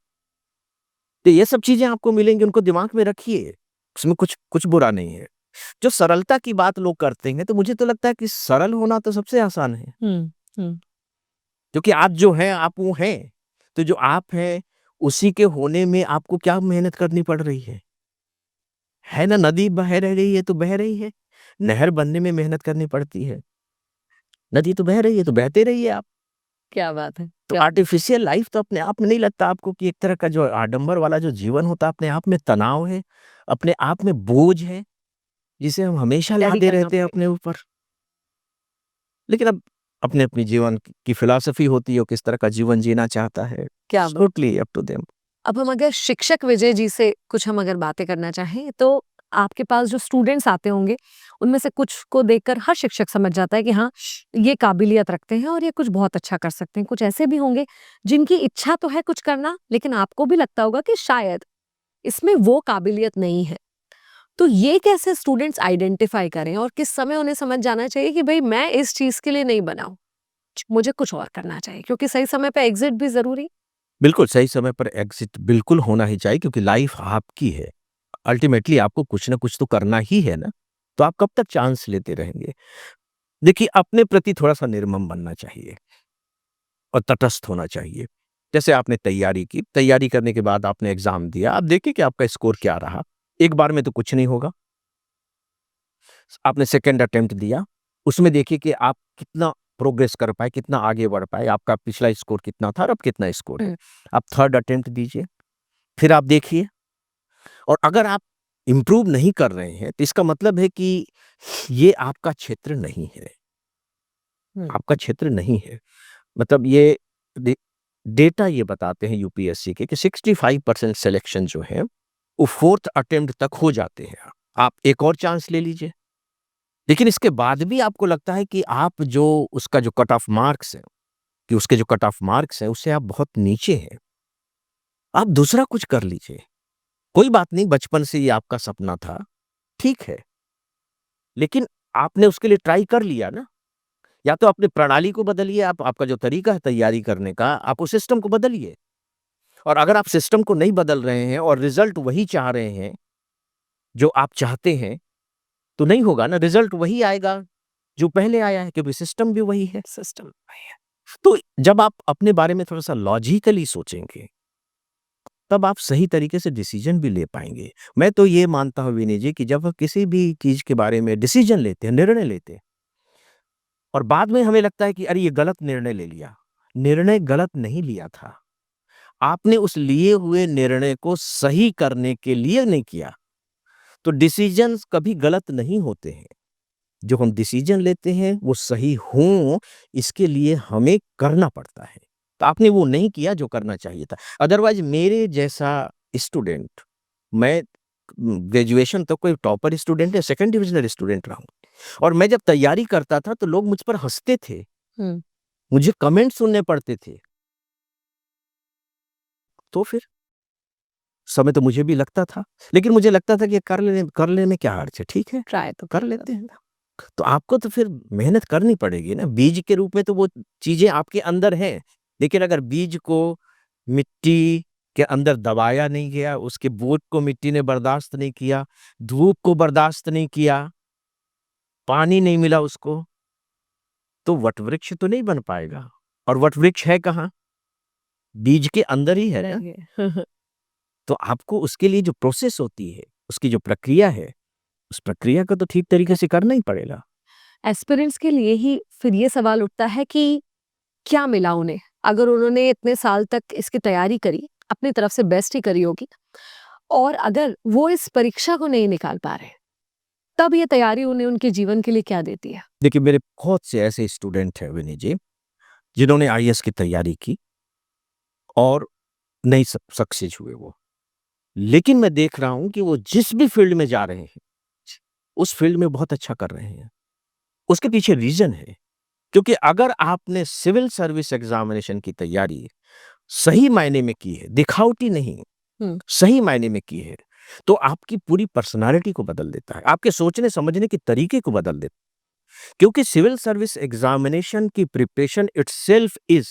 तो ये सब चीज़ें आपको मिलेंगी, उनको दिमाग में रखिए, उसमें कुछ कुछ बुरा नहीं है। जो सरलता की बात लोग करते हैं, तो मुझे तो लगता है कि सरल होना तो सबसे आसान है। हुँ। हुँ। क्योंकि आप जो हैं, आप वो हैं। तो जो आप हैं, उसी के होने में आपको क्या मेहनत करनी पड़ रही है? है ना, नदी बह रही है तो बह रही है। नहर बनने में मेहनत करनी पड़ती है। नदी तो बह रही है तो बहते रहिए आप। क्या बात है! तो क्या आर्टिफिशियल लाइफ तो अपने आप में नहीं लगता आपको कि एक तरह का जो आडंबर वाला जो जीवन होता है, अपने आप में तनाव है, अपने आप में बोझ है, जिसे हम हमेशा कैरी लादे करना रहते हैं पड़ेगा। अपने ऊपर। लेकिन अब अपने-अपने जीवन की फिलॉसफी होती है, वो किस तरह का जीवन जीना चाहता है। क्या बात! Totally up to them. अब हम अगर शिक्षक विजय जी से कुछ हम अगर बातें करना चाहें, तो आपके पास जो स्टूडेंट्स आते होंगे, उनमें से कुछ को देखकर हर शिक्षक समझ जाता है कि हाँ, ये काबिलियत रखते हैं और ये कुछ बहुत अच्छा कर सकते हैं। कुछ ऐसे भी होंगे जिनकी इच्छा तो है कुछ करना, लेकिन आपको भी लगता होगा कि शायद इसमें वो काबिलियत नहीं है। तो ये कैसे स्टूडेंट्स आइडेंटिफाई करें और किस समय उन्हें समझ जाना चाहिए कि भई मैं इस चीज़ के लिए नहीं बना हूँ, मुझे कुछ और करना चाहिए, क्योंकि सही समय पे एग्ज़िट भी ज़रूरी। बिल्कुल सही समय पर एग्ज़िट बिल्कुल होना ही चाहिए क्योंकि लाइफ़ आपकी है। अल्टीमेटली आपको कुछ ना कुछ तो करना ही है ना, तो आप कब तक चांस लेते रहेंगे? देखिए, अपने प्रति थोड़ा-सा निर्मम बनना चाहिए और तटस्थ होना चाहिए। जैसे आपने तैयारी की, तैयारी करने के बाद आपने एग्ज़ाम दिया, आप देखिए कि आपका स्कोर क्या रहा। एक बार में तो कुछ नहीं होगा। आपने सेकंड अटेम्प्ट दिया, उसमें देखिए कि आप कितना प्रोग्रेस कर पाए, कितना आगे बढ़ पाए, आपका पिछला स्कोर कितना था और अब कितना स्कोर है। हुँ। आप थर्ड अटेम्प्ट दीजिए, फिर आप देखिए और अगर आप इम्प्रूव नहीं कर रहे हैं, तो इसका मतलब है कि ये आपका क्षेत्र नहीं है, हुँ। आपका क्षेत्र नहीं है। मतलब ये डे डेटा ये बताते हैं यूपीएससी के कि 65% सिलेक्शन जो है, वो फोर्थ अटेम्प्ट तक हो जाते हैं। आप एक और चांस ले लीजिए। लेकिन इसके बाद भी आपको लगता है कि आप जो उसका जो कट ऑफ मार्क्स है, कि उसके जो कट ऑफ मार्क्स हैं, उससे आप बहुत नीचे हैं। आप दूसरा कुछ कर लीजिए। कोई बात नहीं, बचपन से ये आपका सपना था, ठीक है। लेकिन आपने उसके लिए ट्राई कर लिया ना। या तो अपनी प्रणाली को बदलिए, आप आपका जो तरीका है तैयारी करने का, आप उस सिस्टम को बदलिए। और अगर आप सिस्टम को नहीं बदल रहे हैं और रिज़ल्ट वही चाह रहे हैं, जो आप चाहते हैं, तो नहीं होगा ना, रिज़ल्ट वही आएगा, जो पहले आया है क्योंकि सिस्टम भी वही है। सिस्टम वही है। तो जब आप अपने बारे में थोड़ा-सा लॉजिकली सोचेंगे, तब आप सही तरीके से डिसीज़न भी ले पाएँगे। मैं तो ये मानता हूँ विनय जी कि जब हम किसी भी चीज़ के बारे में डिसीज़न लेते हैं, निर्णय लेते हैं और बाद में हमें लगता है कि अरे! ये गलत निर्णय ले लिया। निर्णय गलत नहीं लिया था। आपने उस लिए हुए निर्णय को सही करने के लिए नहीं किया। तो डिसीज़न्स कभी गलत नहीं होते हैं। जो हम डिसीज़न लेते हैं वो सही हों, इसके लिए हमें करना पड़ता है। तो आपने वो नहीं किया जो करना चाहिए था। अदरवाइज़ मेरे जैसा स्टूडेंट, मैं ग्रेजुएशन तक कोई टॉपर स्टूडेंट या सेकंड डिविज़नल स्टूडेंट रहा हूँ और मैं जब तैयारी करता था तो लोग मुझ पर हँसते थे। हुँ। मुझे कमेंट सुनने पड़ते थे। तो फिर समय तो मुझे भी लगता था, लेकिन मुझे लगता था कि कर लेने में क्या हर्ज है, ठीक है, ट्राई तो कर किया था। लेते हैं। तो आपको तो फिर मेहनत करनी पड़ेगी ना, बीज के रूप में तो वो चीज़ें आपके अंदर हैं, लेकिन अगर बीज को मिट्टी के अंदर दबाया नहीं गया, उसके बोझ को मिट्टी ने बर्दाश्त नहीं किया, धूप को बर्दाश्त नहीं किया, पानी नहीं मिला उसको, तो वटवृक्ष तो नहीं बन पाएगा और वटवृक्ष है कहाँ? बीज के अंदर ही है ना। रहेंगे। तो आपको उसके लिए जो प्रोसेस होती है, उसकी जो प्रक्रिया है, उस प्रक्रिया को तो ठीक तरीके से करना ही पड़ेगा। एस्पिरेंट्स के लिए ही फिर ये सवाल उठता है कि क्या मिला उन्हें? अगर उन्होंने इतने साल तक इसकी तैयारी करी, अपनी तरफ से बेस्ट ही करी होगी और अगर वो इस परीक्षा को नहीं निकाल पा रहे, तब ये तैयारी उन्हें उनके जीवन के लिए क्या देती है? देखिए, मेरे बहुत से ऐसे स्टूडेंट हैं विनय जी, जिन्होंने आईएएस की तैयारी की और नहीं सक्सेस हुए वो। लेकिन मैं देख रहा हूँ कि वो जिस भी फील्ड में जा रहे हैं, उस फील्ड में बहुत अच्छा कर रहे हैं। उसके पीछे रीज़न है, क्योंकि अगर आपने सिविल सर्विस एग्ज़ामिनेशन की तैयारी सही मायने में की है, दिखावटी नहीं, हुँ। सही मायने में की है, तो आपकी पूरी पर्सनैलिटी को बदल देता है, आपके सोचने-समझने के तरीके को बदल देता है। क्योंकि सिविल सर्विस एग्ज़ामिनेशन की preparation itself is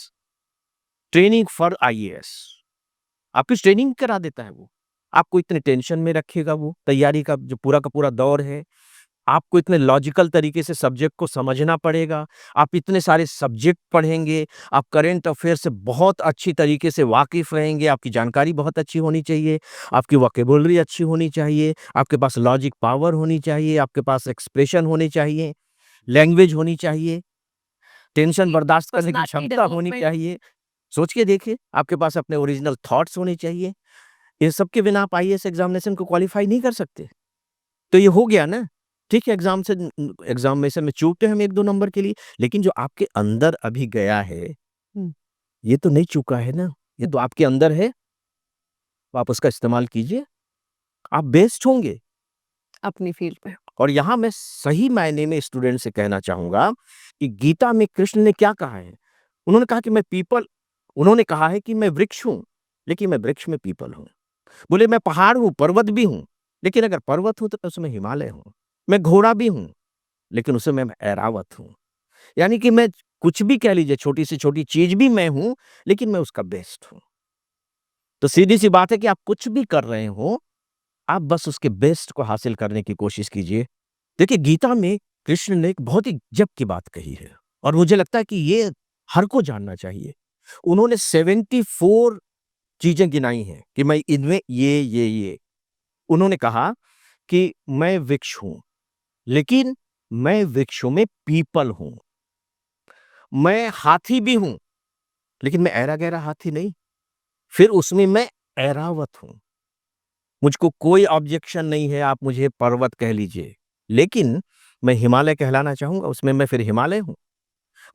training for IAS. आपकी ट्रेनिंग करा देता है वो। आपको इतने टेंशन में रखेगा वो, तैयारी का जो पूरा का पूरा दौर है। आपको इतने लॉजिकल तरीके से सब्जेक्ट को समझना पड़ेगा। आप इतने सारे सब्जेक्ट पढ़ेंगे, आप करंट अफ़ेयर से बहुत अच्छी तरीके से वाकिफ़ रहेंगे, आपकी जानकारी बहुत अच्छी होनी चाहिए, आपकी वोकैब्युलरी अच्छी होनी चाहिए, आपके पास लॉजिक पावर होनी चाहिए, आपके पास एक्सप्रेशन होने चाहिए, लैंग्वेज होनी चाहिए, टेंशन बर्दाश्त करने की पर्सनैलिटी क्षमता होनी डेवलपमेंट। चाहिए। सोच के देखिए, आपके पास अपने ओरिजिनल थॉट्स होने चाहिए। इन सब के बिना आप आईएएस एग्ज़ामिनेशन को क्वालीफ़ाई नहीं कर सकते। तो ये हो गया ना, ठीक है, एग्ज़ामिनेशन में चूकते हम 1-2 नंबर के लिए, लेकिन जो आपके अंदर अभी गया है, हुँ। ये तो नहीं चूका है ना, ये तो आपके अंदर है, तो आप उसका इस्तेमाल कीजिए, आप बेस्ट होंगे। अपनी फील्ड में। और यहाँ मैं सही मायने में स्टूडेंट से कहना चाहूँगा कि गीता में कृष्ण ने क्या कहा है? उन्होंने कहा कि उन्होंने कहा है कि मैं वृक्ष हूँ, लेकिन मैं वृक्ष में पीपल हूँ। बोले मैं पहाड़ हूँ, पर्वत भी हूँ, लेकिन अगर पर्वत हूँ तो उसमें हिमालय हूँ। मैं घोड़ा भी हूँ, लेकिन उसमें मैं ऐरावत हूँ। यानी कि मैं कुछ भी कह लीजिए, छोटी से छोटी चीज़ भी मैं हूँ, लेकिन मैं उसका बेस्ट हूँ। तो सीधी-सी बात है कि आप कुछ भी कर रहे हो, आप बस उसके बेस्ट को हासिल करने की कोशिश कीजिए। देखिए, गीता में कृष्ण ने एक बहुत ही गज़ब की बात कही है और मुझे लगता है कि ये हर को जानना चाहिए। उन्होंने 74 चीज़ें गिनाई हैं कि मैं इनमें ये। उन्होंने कहा कि मैं वृक्ष हूँ, लेकिन मैं वृक्षों में पीपल हूँ। मैं हाथी भी हूँ, लेकिन मैं ऐरा-गैरा हाथी नहीं। फिर उसमें मैं ऐरावत हूँ। मुझको कोई ऑब्जेक्शन नहीं है, आप मुझे पर्वत कह लीजिए, लेकिन मैं हिमालय कहलाना चाहूँगा, उसमें मैं फिर हिमालय हूँ।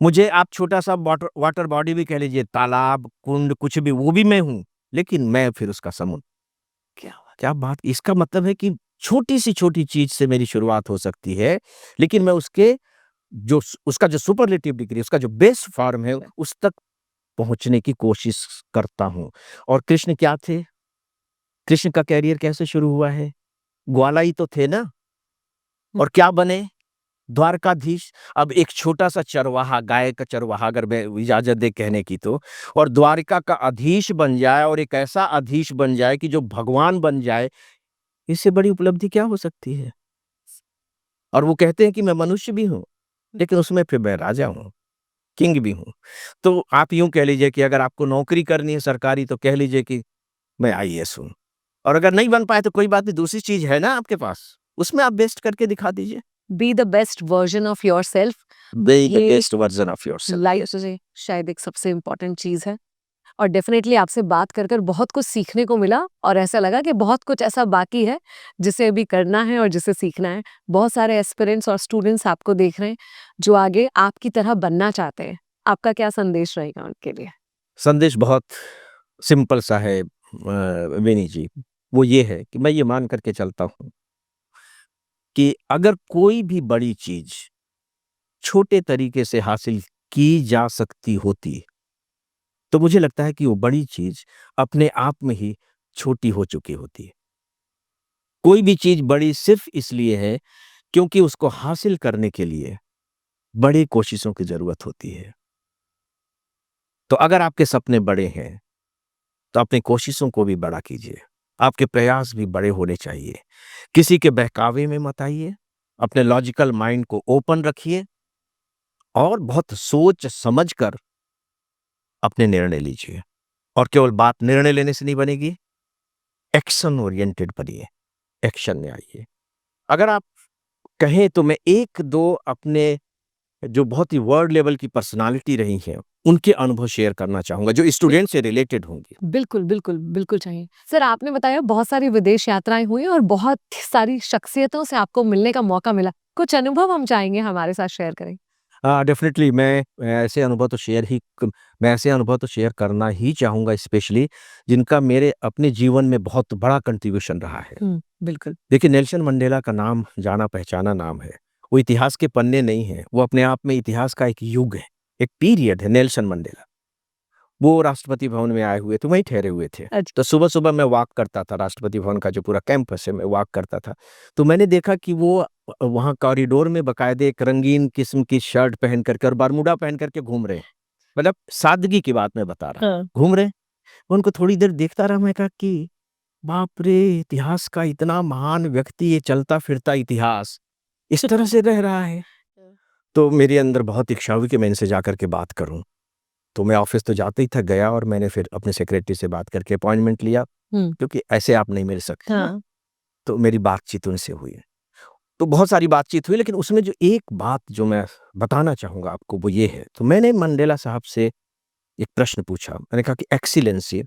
मुझे आप छोटा-सा वाटर वाटर बॉडी भी कह लीजिए, तालाब, कुंड कुछ भी, वो भी मैं हूँ, लेकिन मैं फिर उसका समुद्र। क्या बात! इसका मतलब है कि छोटी से छोटी चीज़ से मेरी शुरुआत हो सकती है, लेकिन मैं उसका जो सुपरलेटिव डिग्री, उसका जो बेस्ट फॉर्म है, उस तक पहुँचने की कोशिश करता हूँ। और कृष्ण क्या थे? कृष्ण का करियर कैसे शुरू हुआ है? ग्वाला ही तो थे ना? और क्या बने? द्वारकाधीश। अब एक छोटा-सा चरवाहा, गाय का चरवाहा, अगर मैं इजाज़त दें कहने की तो, और द्वारिका का अधीश बन जाए और एक ऐसा अधीश बन जाए कि जो भगवान बन जाए, इससे बड़ी उपलब्धि क्या हो सकती है? और वो कहते हैं कि मैं मनुष्य भी हूँ, लेकिन उसमें फिर मैं राजा हूँ, किंग भी हूँ। तो आप यूँ कह लीजिए कि अगर आपको नौकरी करनी है सरकारी, तो कह लीजिए कि मैं आईएएस हूँ। और अगर नहीं बन पाए तो कोई बात नहीं, दूसरी चीज़ है ना आपके पास, उसमें आप बेस्ट करके दिखा दीजिए। Be the best version of yourself. Be the ये best version of yourself. Life से शायद एक सबसे इम्पोर्टेंट चीज़ है। और डेफिनेटली आपसे बात कर कर बहुत कुछ सीखने को मिला और ऐसा लगा कि बहुत कुछ ऐसा बाकी है जिसे अभी करना है और जिसे सीखना है। बहुत सारे एस्पिरेंट्स और स्टूडेंट्स आपको देख रहे हैं जो आगे आपकी तरह बनना चाहते हैं। आपका क्या संदेश रहेगा उनके लिए? संदेश बहुत सिंपल सा है विनी जी। वो ये है कि मैं ये मान कर के चलता हूँ कि अगर कोई भी बड़ी चीज़ छोटे तरीके से हासिल की जा सकती होती, तो मुझे लगता है कि वो बड़ी चीज़ अपने आप में ही छोटी हो चुकी होती है। कोई भी चीज़ बड़ी सिर्फ़ इसलिए है क्योंकि उसको हासिल करने के लिए बड़ी कोशिशों की ज़रूरत होती है। तो अगर आपके सपने बड़े हैं, तो अपनी कोशिशों को भी बड़ा कीजिए। आपके प्रयास भी बड़े होने चाहिए। किसी के बहकावे में मत आइए, अपने लॉजिकल माइंड को ओपन रखिए और बहुत सोच समझ कर अपने निर्णय लीजिए। और केवल बात निर्णय लेने से नहीं बनेगी, एक्शन ओरिएंटेड बनिए, एक्शन में आइए। अगर आप कहें तो मैं 1-2 अपने जो बहुत ही वर्ल्ड लेवल की पर्सनैलिटी रही हैं, उनके अनुभव शेयर करना चाहूँगा, जो स्टूडेंट से रिलेटेड होंगे। बिल्कुल, बिल्कुल, बिल्कुल चाहिए। सर आपने बताया बहुत सारी विदेश यात्राएँ हुई और बहुत सारी शख्सियतों से आपको मिलने का मौका मिला। कुछ अनुभव हम चाहेंगे हमारे साथ शेयर करें। डेफ़िनेटली मैं ऐसे अनुभव तो शेयर करना ही चाहूँगा, स्पेशली जिनका मेरे अपने जीवन में बहुत बड़ा कंट्रीब्यूशन रहा है। बिल्कुल। देखिए, नेल्सन मंडेला का नाम जाना-पहचाना नाम है। वो इतिहास के पन्ने नहीं हैं, वो अपने आप में इतिहास का एक युग है, एक पीरियड है नेल्सन मंडेला। वो राष्ट्रपति भवन में आए हुए थे, वहीं ठहरे हुए थे। अच्छा। तो सुबह-सुबह मैं वॉक करता था, राष्ट्रपति भवन का जो पूरा कैंपस है, मैं वॉक करता था। तो मैंने देखा कि वो वहाँ कॉरिडोर में बाकायदे एक रंगीन किस्म की शर्ट पहन कर के और बरमूडा पहन कर के घूम रहे हैं। मतलब सादगी की बात मैं बता रहा हूँ, हाँ। घूम रहे हैं। मैं उनको थोड़ी देर देखता रहा, मैं कहा कि बाप रे! इतिहास का इतना महान व्यक्ति, ये चलता-फिरता इतिहास, इस तरह से रह रहा है। तो मेरे अंदर बहुत इच्छा हुई कि मैं इनसे जाकर के बात करूँ। तो मैं ऑफ़िस तो जाते ही थक गया और मैंने फिर अपने सेक्रेटरी से बात करके अपॉइंटमेंट लिया, हुँ। क्योंकि ऐसे आप नहीं मिल सकते ना। हाँ। तो मेरी बातचीत उनसे हुई। तो बहुत सारी बातचीत हुई, लेकिन उसमें जो एक बात जो मैं बताना चाहूँगा आपको, वो ये है। तो मैंने मंडेला साहब से एक प्रश्न पूछा। मैंने कहा कि एक्सीलेंसी,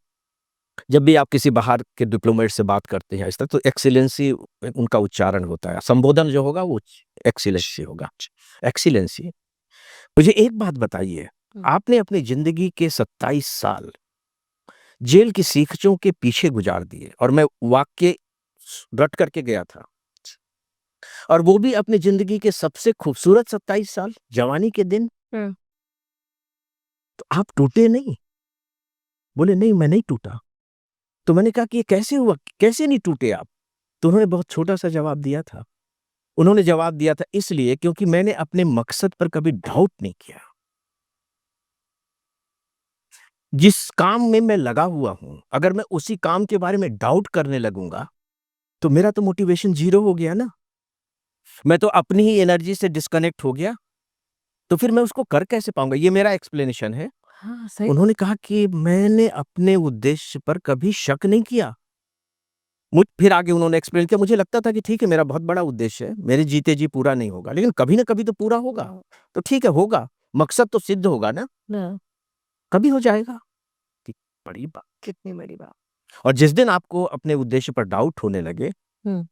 जब भी आप किसी बाहर के डिप्लोमेट से बात करते हैं इस तरह, तो एक्सीलेंसी उनका उच्चारण होता है। संबोधन जो होगा वो एक्सीलेंसी होगा। एक्सीलेंसी, मुझे एक बात बताइए, आपने अपनी ज़िंदगी के 27 साल जेल की सीखचों के पीछे गुजार दिए और मैं वाक़ई रट करके गया था। और वो भी अपनी जिंदगी के सबसे खूबसूरत 27 साल जवानी के दिन। हम्म। तो आप टूटे नहीं? बोले नहीं मैं नहीं टूटा। तो मैंने कहा कि ये कैसे हुआ, कैसे नहीं टूटे आप? तो उन्होंने बहुत छोटा सा जवाब दिया था। उन्होंने जवाब दिया था इसलिए क्योंकि मैंने अपने मकसद पर कभी डाउट नहीं किया। जिस काम में मैं लगा हुआ हूं, अगर मैं उसी काम के बारे में डाउट करने लगूंगा तो मेरा तो मोटिवेशन जीरो हो गया ना। मैं तो अपनी ही एनर्जी से डिस्कनेक्ट हो गया, तो फिर मैं उसको कर कैसे पाऊंगा? ये मेरा एक्सप्लेनेशन है। हाँ, सही। उन्होंने कहा कि मैंने अपने उद्देश्य पर कभी शक नहीं किया। फिर आगे उन्होंने एक्सप्लेन किया, मुझे लगता था कि ठीक है मेरा बहुत बड़ा उद्देश्य है, मेरे जीते जी पूरा नहीं होगा, लेकिन कभी ना कभी तो पूरा होगा। तो ठीक है होगा, मकसद तो सिद्ध होगा ना, हाँ, कभी हो जाएगा। कि बड़ी बात। कितनी बड़ी बात। और जिस दिन आपको अपने उद्देश्य पर डाउट होने लगे, हम्म।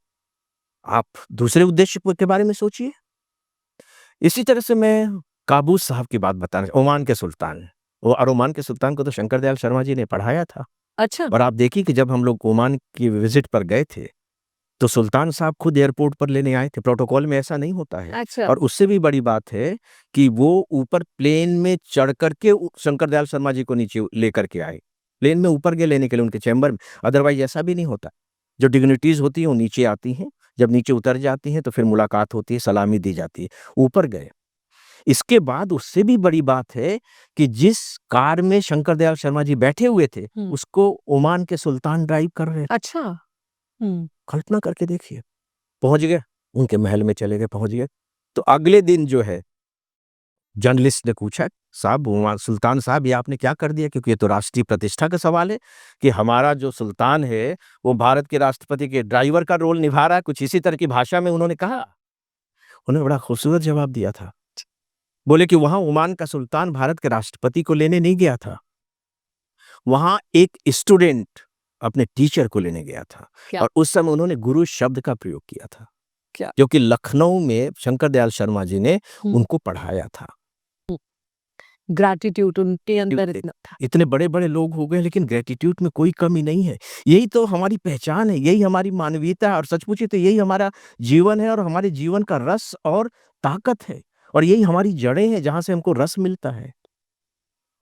आप दूसरे उद्देश्य के बारे में सोचिए। इसी तरह से मैं काबूस साहब की बात बताना, ओमान के सुल्तान। और ओमान के सुल्तान को तो शंकर दयाल शर्मा जी ने पढ़ाया था। अच्छा। और आप देखिए कि जब हम लोग ओमान की विजिट पर गए थे तो सुल्तान साहब खुद एयरपोर्ट पर लेने आए थे। प्रोटोकॉल में ऐसा नहीं होता है। अच्छा। और उससे भी बड़ी बात है कि वो ऊपर प्लेन में चढ़ करके शंकर दयाल शर्मा जी को नीचे लेकर के आए। प्लेन में ऊपर गए लेने के लिए उनके चैम्बर में। अदरवाइज ऐसा भी नहीं होता। जो डिग्निटीज होती हैं वो नीचे आती हैं, जब नीचे उतर जाती हैं तो फिर मुलाकात होती है, सलामी दी जाती है। ऊपर गए। इसके बाद उससे भी बड़ी बात है कि जिस कार में शंकर दयाल शर्मा जी बैठे हुए थे उसको ओमान के सुल्तान ड्राइव कर रहे थे। अच्छा। कल्पना करके देखिए। पहुंच गए, उनके महल में चले गए, पहुंच गए। तो अगले दिन जो है जर्नलिस्ट ने पूछा, साहब ओमान सुल्तान साहब ये आपने क्या कर दिया? क्योंकि ये तो राष्ट्रीय प्रतिष्ठा का सवाल है कि हमारा जो सुल्तान है वो भारत के राष्ट्रपति के ड्राइवर का रोल निभा रहा है। कुछ इसी तरह की भाषा में उन्होंने कहा। उन्होंने बड़ा खूबसूरत जवाब दिया था। बोले कि वहां ओमान का सुल्तान भारत के राष्ट्रपति को लेने नहीं गया था, वहां एक स्टूडेंट अपने टीचर को लेने गया था। क्या? और उस समय उन्होंने गुरु शब्द का प्रयोग किया था, क्या? जो कि लखनऊ में शंकर दयाल शर्मा जी ने उनको पढ़ाया था। ग्रैटिट्यूड उनके अंदर इतना था। इतने बड़े बड़े लोग हो गए लेकिन ग्रेटिट्यूड में कोई कमी नहीं है। यही तो हमारी पहचान है, यही हमारी मानवीयता है। और सच पूछे तो यही हमारा जीवन है और हमारे जीवन का रस और ताकत है। और यही हमारी जड़ें हैं जहां से हमको रस मिलता है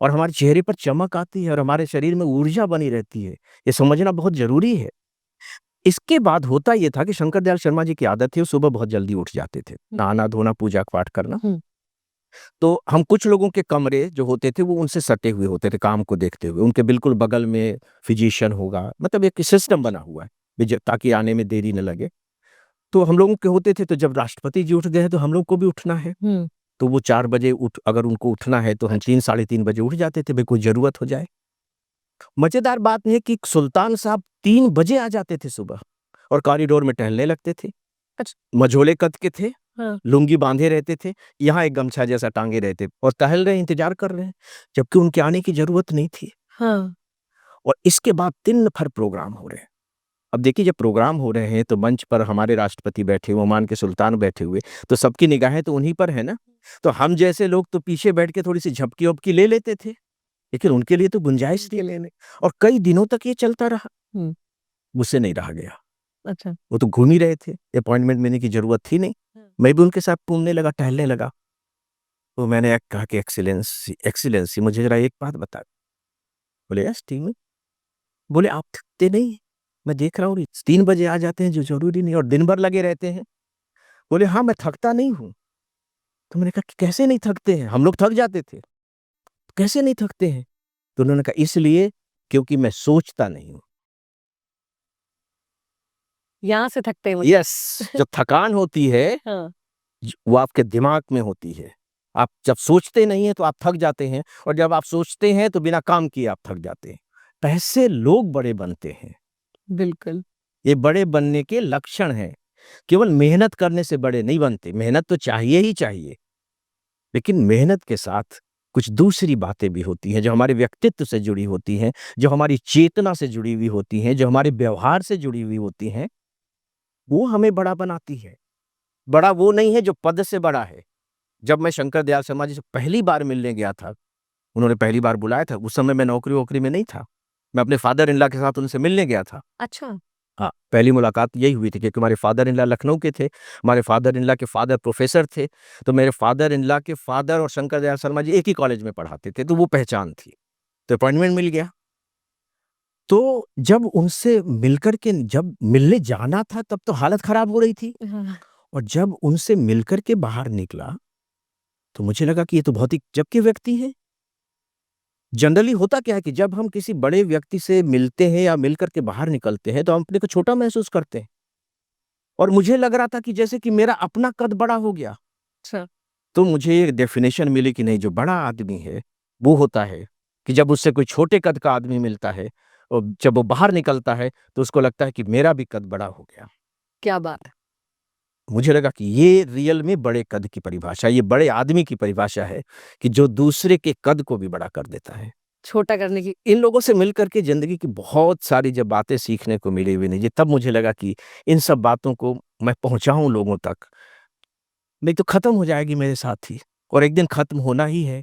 और हमारे चेहरे पर चमक आती है और हमारे शरीर में ऊर्जा बनी रहती है। ये समझना बहुत जरूरी है। इसके बाद होता ये था कि शंकर दयाल शर्मा जी की आदत थी, वो सुबह बहुत जल्दी उठ जाते थे, नहाना धोना पूजा पाठ करना। तो हम कुछ लोगों के कमरे जो होते थे वो उनसे सटे हुए होते थे, काम को देखते हुए। उनके बिल्कुल बगल में फिजिशियन होगा, मतलब एक सिस्टम बना हुआ है ताकि आने में देरी न लगे। तो हम लोगों के होते थे, तो जब राष्ट्रपति जी उठ गए तो हम लोग को भी उठना है। तो वो 4 बजे अगर उनको उठना है तो हम 3 साढ़े 3 बजे उठ जाते थे, भाई कोई जरूरत हो जाए। मजेदार बात है कि सुल्तान साहब 3 बजे आ जाते थे सुबह और कॉरिडोर में टहलने लगते थे। मझोले कद के थे, लुंगी बांधे रहते थे, यहाँ एक गमछा जैसा टांगे रहते और टहल रहे, इंतजार कर रहे हैं, जबकि उनके आने की जरूरत नहीं थी। और इसके बाद दिन भर प्रोग्राम हो रहे हैं। अब देखिए जब प्रोग्राम हो रहे हैं तो मंच पर हमारे राष्ट्रपति बैठे हुए, ओमान के सुल्तान बैठे हुए, तो सबकी निगाहें तो उन्हीं पर है ना। तो हम जैसे लोग तो पीछे बैठ के थोड़ी सी झपकी वपकी ले लेते थे, लेकिन उनके लिए तो गुंजाइश थी लेने। और कई दिनों तक ये चलता रहा। मुझसे नहीं रहा गया। अच्छा। वो तो घूम ही रहे थे, अपॉइंटमेंट लेने की जरूरत थी नहीं। मैं भी उनके साथ घूमने लगा, टहलने लगा। तो मैंने कहा कि एक्सीलेंसी मुझे जरा एक बात बता। बोले यस ठीक है। बोले आप थकते नहीं? मैं देख रहा हूँ 3 बजे आ जाते हैं जो जरूरी नहीं और दिन भर लगे रहते हैं। बोले हाँ मैं थकता नहीं हूँ। तो मैंने कहा कि कैसे नहीं थकते हैं, हम लोग थक जाते थे, कैसे नहीं थकते हैं? तो उन्होंने कहा इसलिए क्योंकि मैं सोचता नहीं हूँ। यहाँ से थकते हैं। यस, जब थकान होती है वो आपके दिमाग में होती है। आप जब सोचते नहीं है तो आप थक जाते हैं, और जब आप सोचते हैं तो बिना काम किए आप थक जाते हैं। पैसे लोग बड़े बनते हैं, बिल्कुल। ये बड़े बनने के लक्षण हैं। केवल मेहनत करने से बड़े नहीं बनते, मेहनत तो चाहिए ही चाहिए, लेकिन मेहनत के साथ कुछ दूसरी बातें भी होती हैं जो हमारे व्यक्तित्व से जुड़ी होती हैं, जो हमारी चेतना से जुड़ी हुई होती हैं, जो हमारे व्यवहार से जुड़ी हुई होती हैं, वो हमें बड़ा बनाती है। बड़ा वो नहीं है जो पद से बड़ा है। जब मैं शंकर दयाल शर्मा जी से पहली बार मिलने गया था, उन्होंने पहली बार बुलाया था, उस समय मैं नौकरी वोकरी में नहीं था, मैं अपने फादर इन लॉ के साथ उनसे मिलने गया था। अच्छा। हाँ, पहली मुलाकात यही हुई थी क्योंकि हमारे फादर इन लॉ लखनऊ के थे, हमारे फादर इन लॉ के फादर प्रोफ़ेसर थे, तो मेरे फादर इन लॉ के फादर और शंकर दयाल शर्मा जी एक ही कॉलेज में पढ़ाते थे, तो वो पहचान थी। तो अपॉइंटमेंट मिल गया। तो जब उनसे मिलकर के जब मिलने जाना था तब तो हालत ख़राब हो रही थी हाँ, और जब उनसे मिलकर के बाहर निकला, तो मुझे लगा कि ये तो बहुत ही गज़ब के व्यक्ति हैं। जनरली होता क्या है कि जब हम किसी बड़े व्यक्ति से मिलते हैं या मिलकर के बाहर निकलते हैं, तो हम अपने को छोटा महसूस करते हैं और मुझे लग रहा था कि जैसे कि मेरा अपना कद बड़ा हो गया। अच्छा, तो मुझे ये डेफ़िनेशन मिली कि नहीं, जो बड़ा आदमी है, वो होता है कि जब उससे कोई छोटे कद का आदमी मिलता है और जब वो बाहर निकलता है, तो उसको लगता है कि मेरा भी कद बड़ा हो गया। क्या बात है! मुझे लगा कि ये रियल में बड़े कद की परिभाषा, ये बड़े आदमी की परिभाषा है कि जो दूसरे के कद को भी बड़ा कर देता है। छोटा करने की इन लोगों से मिल कर के ज़िंदगी की बहुत सारी जब बातें सीखने को मिली विनय जी, तब मुझे लगा कि इन सब बातों को मैं पहुँचाऊँ लोगों तक, नहीं तो खत्म हो जाएगी मेरे साथ ही और एक दिन खत्म होना ही है।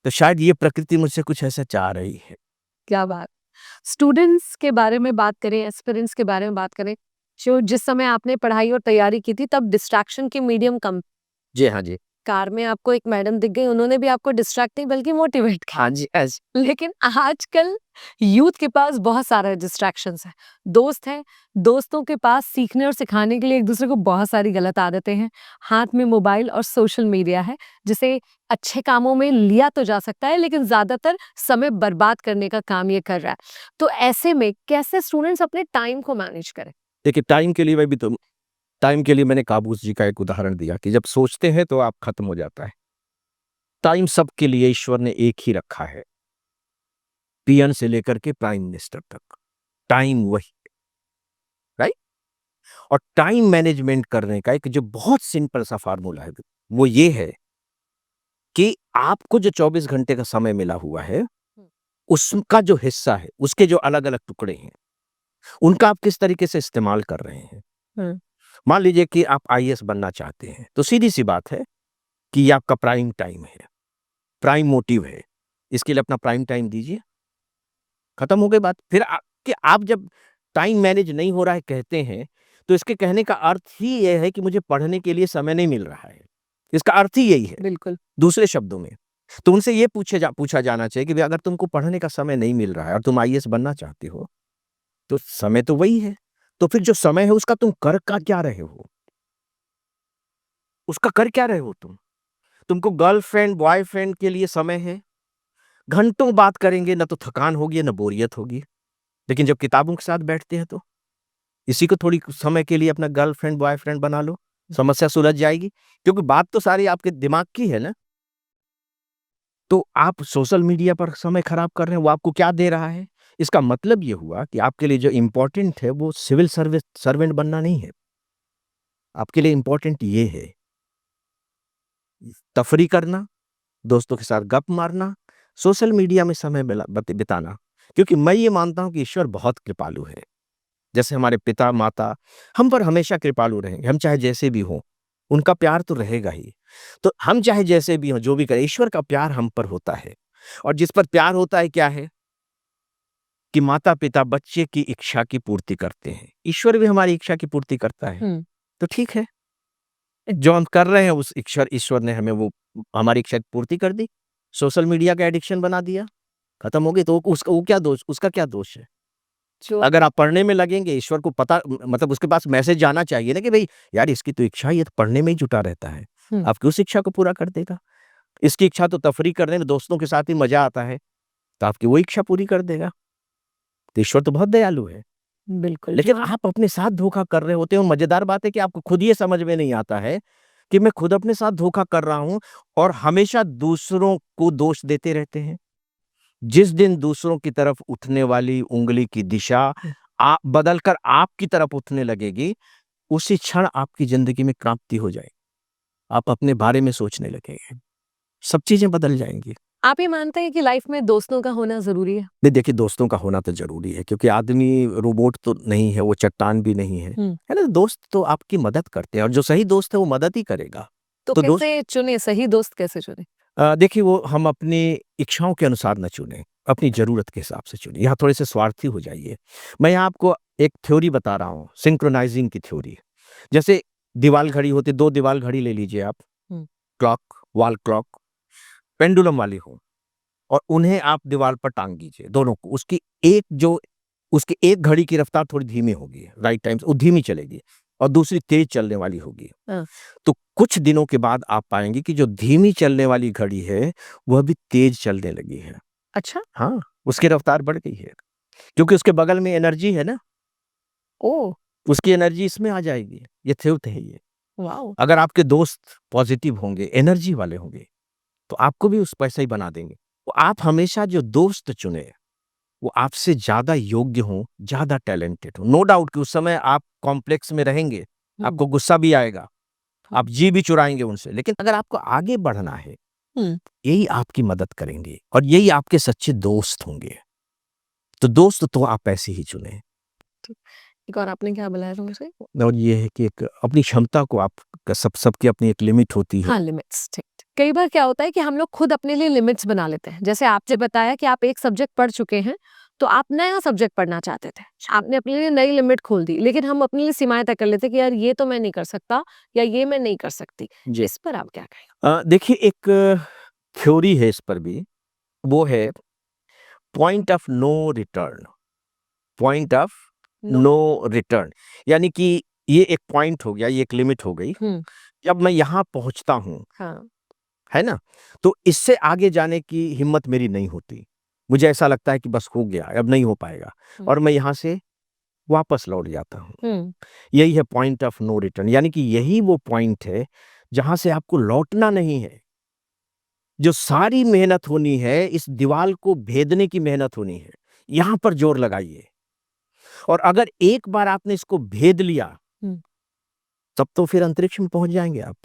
तो शायद ये प्रकृति मुझसे कुछ ऐसा चाह रही है। क्या बात! स्टूडेंट्स के बारे में बात करें, एस्पिरेंट्स के बारे में बात करें, जो जिस समय आपने पढ़ाई और तैयारी की थी तब डिस्ट्रैक्शन के मीडियम कम। जी, हाँ जी। कार में आपको एक मैडम दिख गई, उन्होंने भी आपको डिस्ट्रैक्ट नहीं बल्कि मोटिवेट किया। हाँ जी, लेकिन आजकल यूथ के पास बहुत सारे डिस्ट्रैक्शंस हैं। दोस्त हैं, दोस्तों के पास सीखने और सिखाने के लिए एक दूसरे को बहुत सारी गलत आदतें हैं। हाथ में मोबाइल और सोशल मीडिया है, जिसे अच्छे कामों में लिया तो जा सकता है, लेकिन ज़्यादातर समय बर्बाद करने का काम ये कर रहा है। तो ऐसे में कैसे स्टूडेंट्स अपने टाइम को मैनेज करें? देखिए टाइम के लिए मैंने काबूस जी का एक उदाहरण दिया कि जब सोचते हैं तो आप खत्म हो जाता है। टाइम सबके लिए ईश्वर ने एक ही रखा है, पीएन से लेकर के प्राइम मिनिस्टर तक। टाइम वही है, राइट? और टाइम मैनेजमेंट करने का एक जो बहुत सिंपल सा फ़ॉर्मूला है, वो ये है कि आपको जो 24 घंटे का समय मिला हुआ है, उसका जो हिस्सा है, उसके जो अलग-अलग टुकड़े हैं, उनका आप किस तरीके से इस्तेमाल कर रहे हैं। हुँ, मान लीजिए कि आप आईएएस बनना चाहते हैं, तो सीधी-सी बात है कि ये आपका प्राइम टाइम है, प्राइम मोटिव है। इसके लिए अपना प्राइम टाइम दीजिए, खत्म हो गई बात। फिर कि आप जब टाइम मैनेज नहीं हो रहा है कहते हैं, तो इसके कहने का अर्थ ही ये है कि मुझे पढ़ने के लिए समय नहीं मिल रहा है। इसका अर्थ ही यही है, बिल्कुल। दूसरे शब्दों में। तो उनसे ये पूछा जाना चाहिए कि भई अगर तुमको पढ़ने का समय नहीं मिल रहा है और तुम आईएएस बनना चाहते हो, तो समय तो वही है। तो फिर जो समय है उसका तुम कर का क्या रहे हो? उसका कर क्या रहे हो तुम? तुमको गर्लफ्रेंड, बॉयफ्रेंड के लिए समय है, घंटों बात करेंगे, ना तो थकान होगी, ना बोरियत होगी। लेकिन जब किताबों के साथ बैठते हैं तो? इसी को थोड़ी समय के लिए अपना गर्लफ्रेंड, बॉयफ्रेंड बना लो, समस्या सुलझ जाएगी। क्योंकि बात तो सारी आपके दिमाग की है ना। तो आप सोशल मीडिया पर समय खराब कर रहे हैं, वो आपको क्या दे रहा है? इसका मतलब ये हुआ कि आपके लिए जो इम्पोर्टेंट है, वो सिविल सर्विस सर्वेंट बनना नहीं है। आपके लिए इम्पोर्टेंट ये है, तफ़री करना, दोस्तों के साथ गप मारना, सोशल मीडिया में समय बिताना। क्योंकि मैं ये मानता हूँ कि ईश्वर बहुत कृपालु है। जैसे हमारे पिता-माता हम पर हमेशा कृपालु रहेंगे, हम चाहे जैसे भी हों, उनका प्यार तो रहेगा ही। तो हम चाहे जैसे भी हों, जो भी करें, ईश्वर का प्यार हम पर होता है और जिस पर प्यार होता है क्या है कि माता-पिता बच्चे की इच्छा की पूर्ति करते हैं। ईश्वर भी हमारी इच्छा की पूर्ति करता है, हुँ, तो ठीक है। जो हम कर रहे हैं उस ईश्वर ने हमें वो हमारी इच्छा की पूर्ति कर दी। सोशल मीडिया का एडिक्शन बना दिया, खत्म हो गई तो उसका क्या दोष है? जो अगर आप पढ़ने में लगेंगे, ईश्वर को पता मतलब उसके पास मैसेज जाना चाहिए ना कि भई यार इसकी तो इच्छा ही है, तो पढ़ने में ही जुटा रहता है। हुँ, आपकी उस इच्छा को पूरा कर देगा। इसकी इच्छा तो तफ़री करने में, दोस्तों के साथ ही मज़ा आता है, तो आपकी वो इच्छा पूरी कर देगा। तो ईश्वर तो बहुत दयालु है। बिल्कुल, लेकिन जो आप आप अपने साथ धोखा कर रहे होते हो और मज़ेदार बात है कि आपको खुद ये समझ में नहीं आता है कि मैं खुद अपने साथ धोखा कर रहा हूँ और हमेशा दूसरों को दोष देते रहते हैं। जिस दिन दूसरों की तरफ उठने वाली उँगली की दिशा बदल कर आपकी तरफ उठने लगेगी, उसी क्षण आपकी ज़िंदगी में क्रांति हो जाएगी। आप अपने बारे में सोचने लगेंगे। सब चीज़ें बदल जाएँगी। आप ये मानते हैं कि लाइफ में दोस्तों का होना ज़रूरी है? नहीं देखिए, दोस्तों का होना तो ज़रूरी है क्योंकि आदमी रोबोट तो नहीं है, वो चट्टान भी नहीं है। हुँ, है ना? दोस्त तो आपकी मदद करते हैं और जो सही दोस्त है वो मदद ही करेगा। तो तो दोस्त कैसे चुनें, सही दोस्त कैसे चुनें? देखिए वो हम अपनी इच्छाओं के अनुसार ना चुनें, अपनी ज़रूरत के हिसाब से चुनें। यहाँ थोड़े-से स्वार्थी हो जाइए। मैं यहाँ आपको एक थ्योरी बता रहा हूँ, सिंक्रोनाइजिंग की थ्योरी। जैसे दीवाल घड़ी होती, 2 दीवाल घड़ी ले लीजिए आप, हुँ। क्लॉक, वॉल क्लॉक, पेंडुलम वाली हो, और उन्हें आप दीवार पर टाँग दीजिए, दोनों को। उसकी एक घड़ी की रफ्तार थोड़ी धीमी होगी, राइट टाइम से वो धीमी चलेगी, और दूसरी तेज़ चलने वाली होगी। हाँ। तो कुछ दिनों के बाद आप पाएँगे कि जो धीमी चलने वाली घड़ी है, वह भी तेज़ चलने लगी है। अच्छा? हाँ, उसकी रफ्तार बढ़ गई है, क्योंकि उसके बगल में एनर्जी है ना, ओह! उसकी एनर्जी इसमें आ जाएगी। ये थ्योरी है ये। वॉव! अगर आपके दोस्त पॉजिटिव होंगे, एनर्जी वाले होंगे, तो आपको भी उस वैसा ही बना देंगे। तो आप हमेशा जो दोस्त चुनें, वो आपसे ज़्यादा योग्य हों, ज़्यादा टैलेंटेड हों। नो डाउट कि उस समय आप कॉम्प्लेक्स में रहेंगे, हुँ। आपको गुस्सा भी आएगा, हुँ। आप जी भी चुराएँगे उनसे, लेकिन अगर आपको आगे बढ़ना है, हुँ। यही आपकी मदद करेंगे और यही आपके सच्चे दोस्त होंगे। तो दोस्त तो आप ऐसे ही चुनें। एक और आपने क्या बुलाया था मुझे? और ये है कि एक अपनी क्षमता को आप सबकी अपनी एक लिमिट होती है। हाँ, लिमिट्स, ठीक। कई बार क्या होता है कि हम लोग खुद अपने लिए लिमिट्स बना लेते हैं। जैसे आपने बताया कि आप एक सब्जेक्ट पढ़ चुके हैं, तो आप नया सब्जेक्ट पढ़ना चाहते थे। आपने अपने लिए नई लिमिट खोल दी, लेकिन हम अपने लिए सीमाएँ तय कर लेते हैं कि यार ये तो मैं नहीं कर सकता या ये मैं नहीं कर सकती। जी। इस पर आप क्या कहेंगे? देखिए, एक थ्योरी है इस पर भी, वो है point of no return. Point of no. No return, यानी कि ये एक पॉइंट हो गया, ये एक लिमिट हो गई। हुँ। जब मैं यहाँ पहुँचता हूँ, हाँ। है ना? तो इससे आगे जाने की हिम्मत मेरी नहीं होती। मुझे ऐसा लगता है कि बस हो गया, अब नहीं हो पाएगा, हुँ। और मैं यहाँ से वापस लौट जाता हूँ। हुँ। यही है पॉइंट ऑफ नो रिटर्न, यानी कि यही वो पॉइंट है जहाँ से आपको लौटना नहीं है। जो सारी मेहनत होनी है, इस दीवाल को भेदने की मेहनत होनी है, यहाँ पर जोर लगाइए। और अगर एक बार आपने इसको भेद लिया, हुँ। तब तो फिर अंतरिक्ष में पहुँच जाएँगे आप।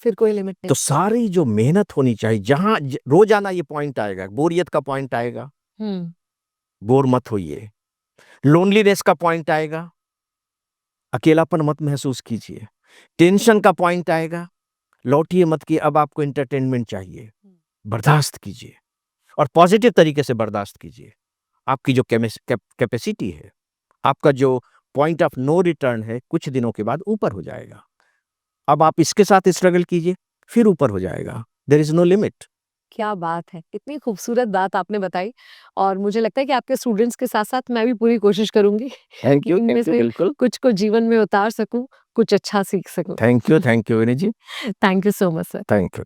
फिर कोई लिमिट नहीं। तो सारी जो मेहनत होनी चाहिए, जहाँ रोज़ाना ये पॉइंट आएगा, बोरियत का पॉइंट आएगा, हुँ। बोर मत होइए। लोनलीनेस का पॉइंट आएगा, अकेलापन मत महसूस कीजिए। टेंशन का पॉइंट आएगा, लौटिए मत कि अब आपको एंटरटेनमेंट चाहिए। बर्दाश्त कीजिए, और पॉजिटिव तरीके से बर्दाश्त कीजिए। आपकी जो कैपेसिटी है, आपका जो पॉइंट ऑफ नो रिटर्न है, कुछ दिनों के बाद ऊपर हो जाएगा। अब आप इसके साथ स्ट्रगल कीजिए, फिर ऊपर हो जाएगा। There is no limit. क्या बात है! इतनी खूबसूरत बात आपने बताई और मुझे लगता है कि आपके स्टूडेंट्स के साथ-साथ मैं भी पूरी कोशिश करूँगी कि इनमें से बिल्कुल। कुछ को जीवन में उतार सकूँ, कुछ अच्छा सीख सकूँ। Thank you Vini ji. Thank you so much sir. Thank you.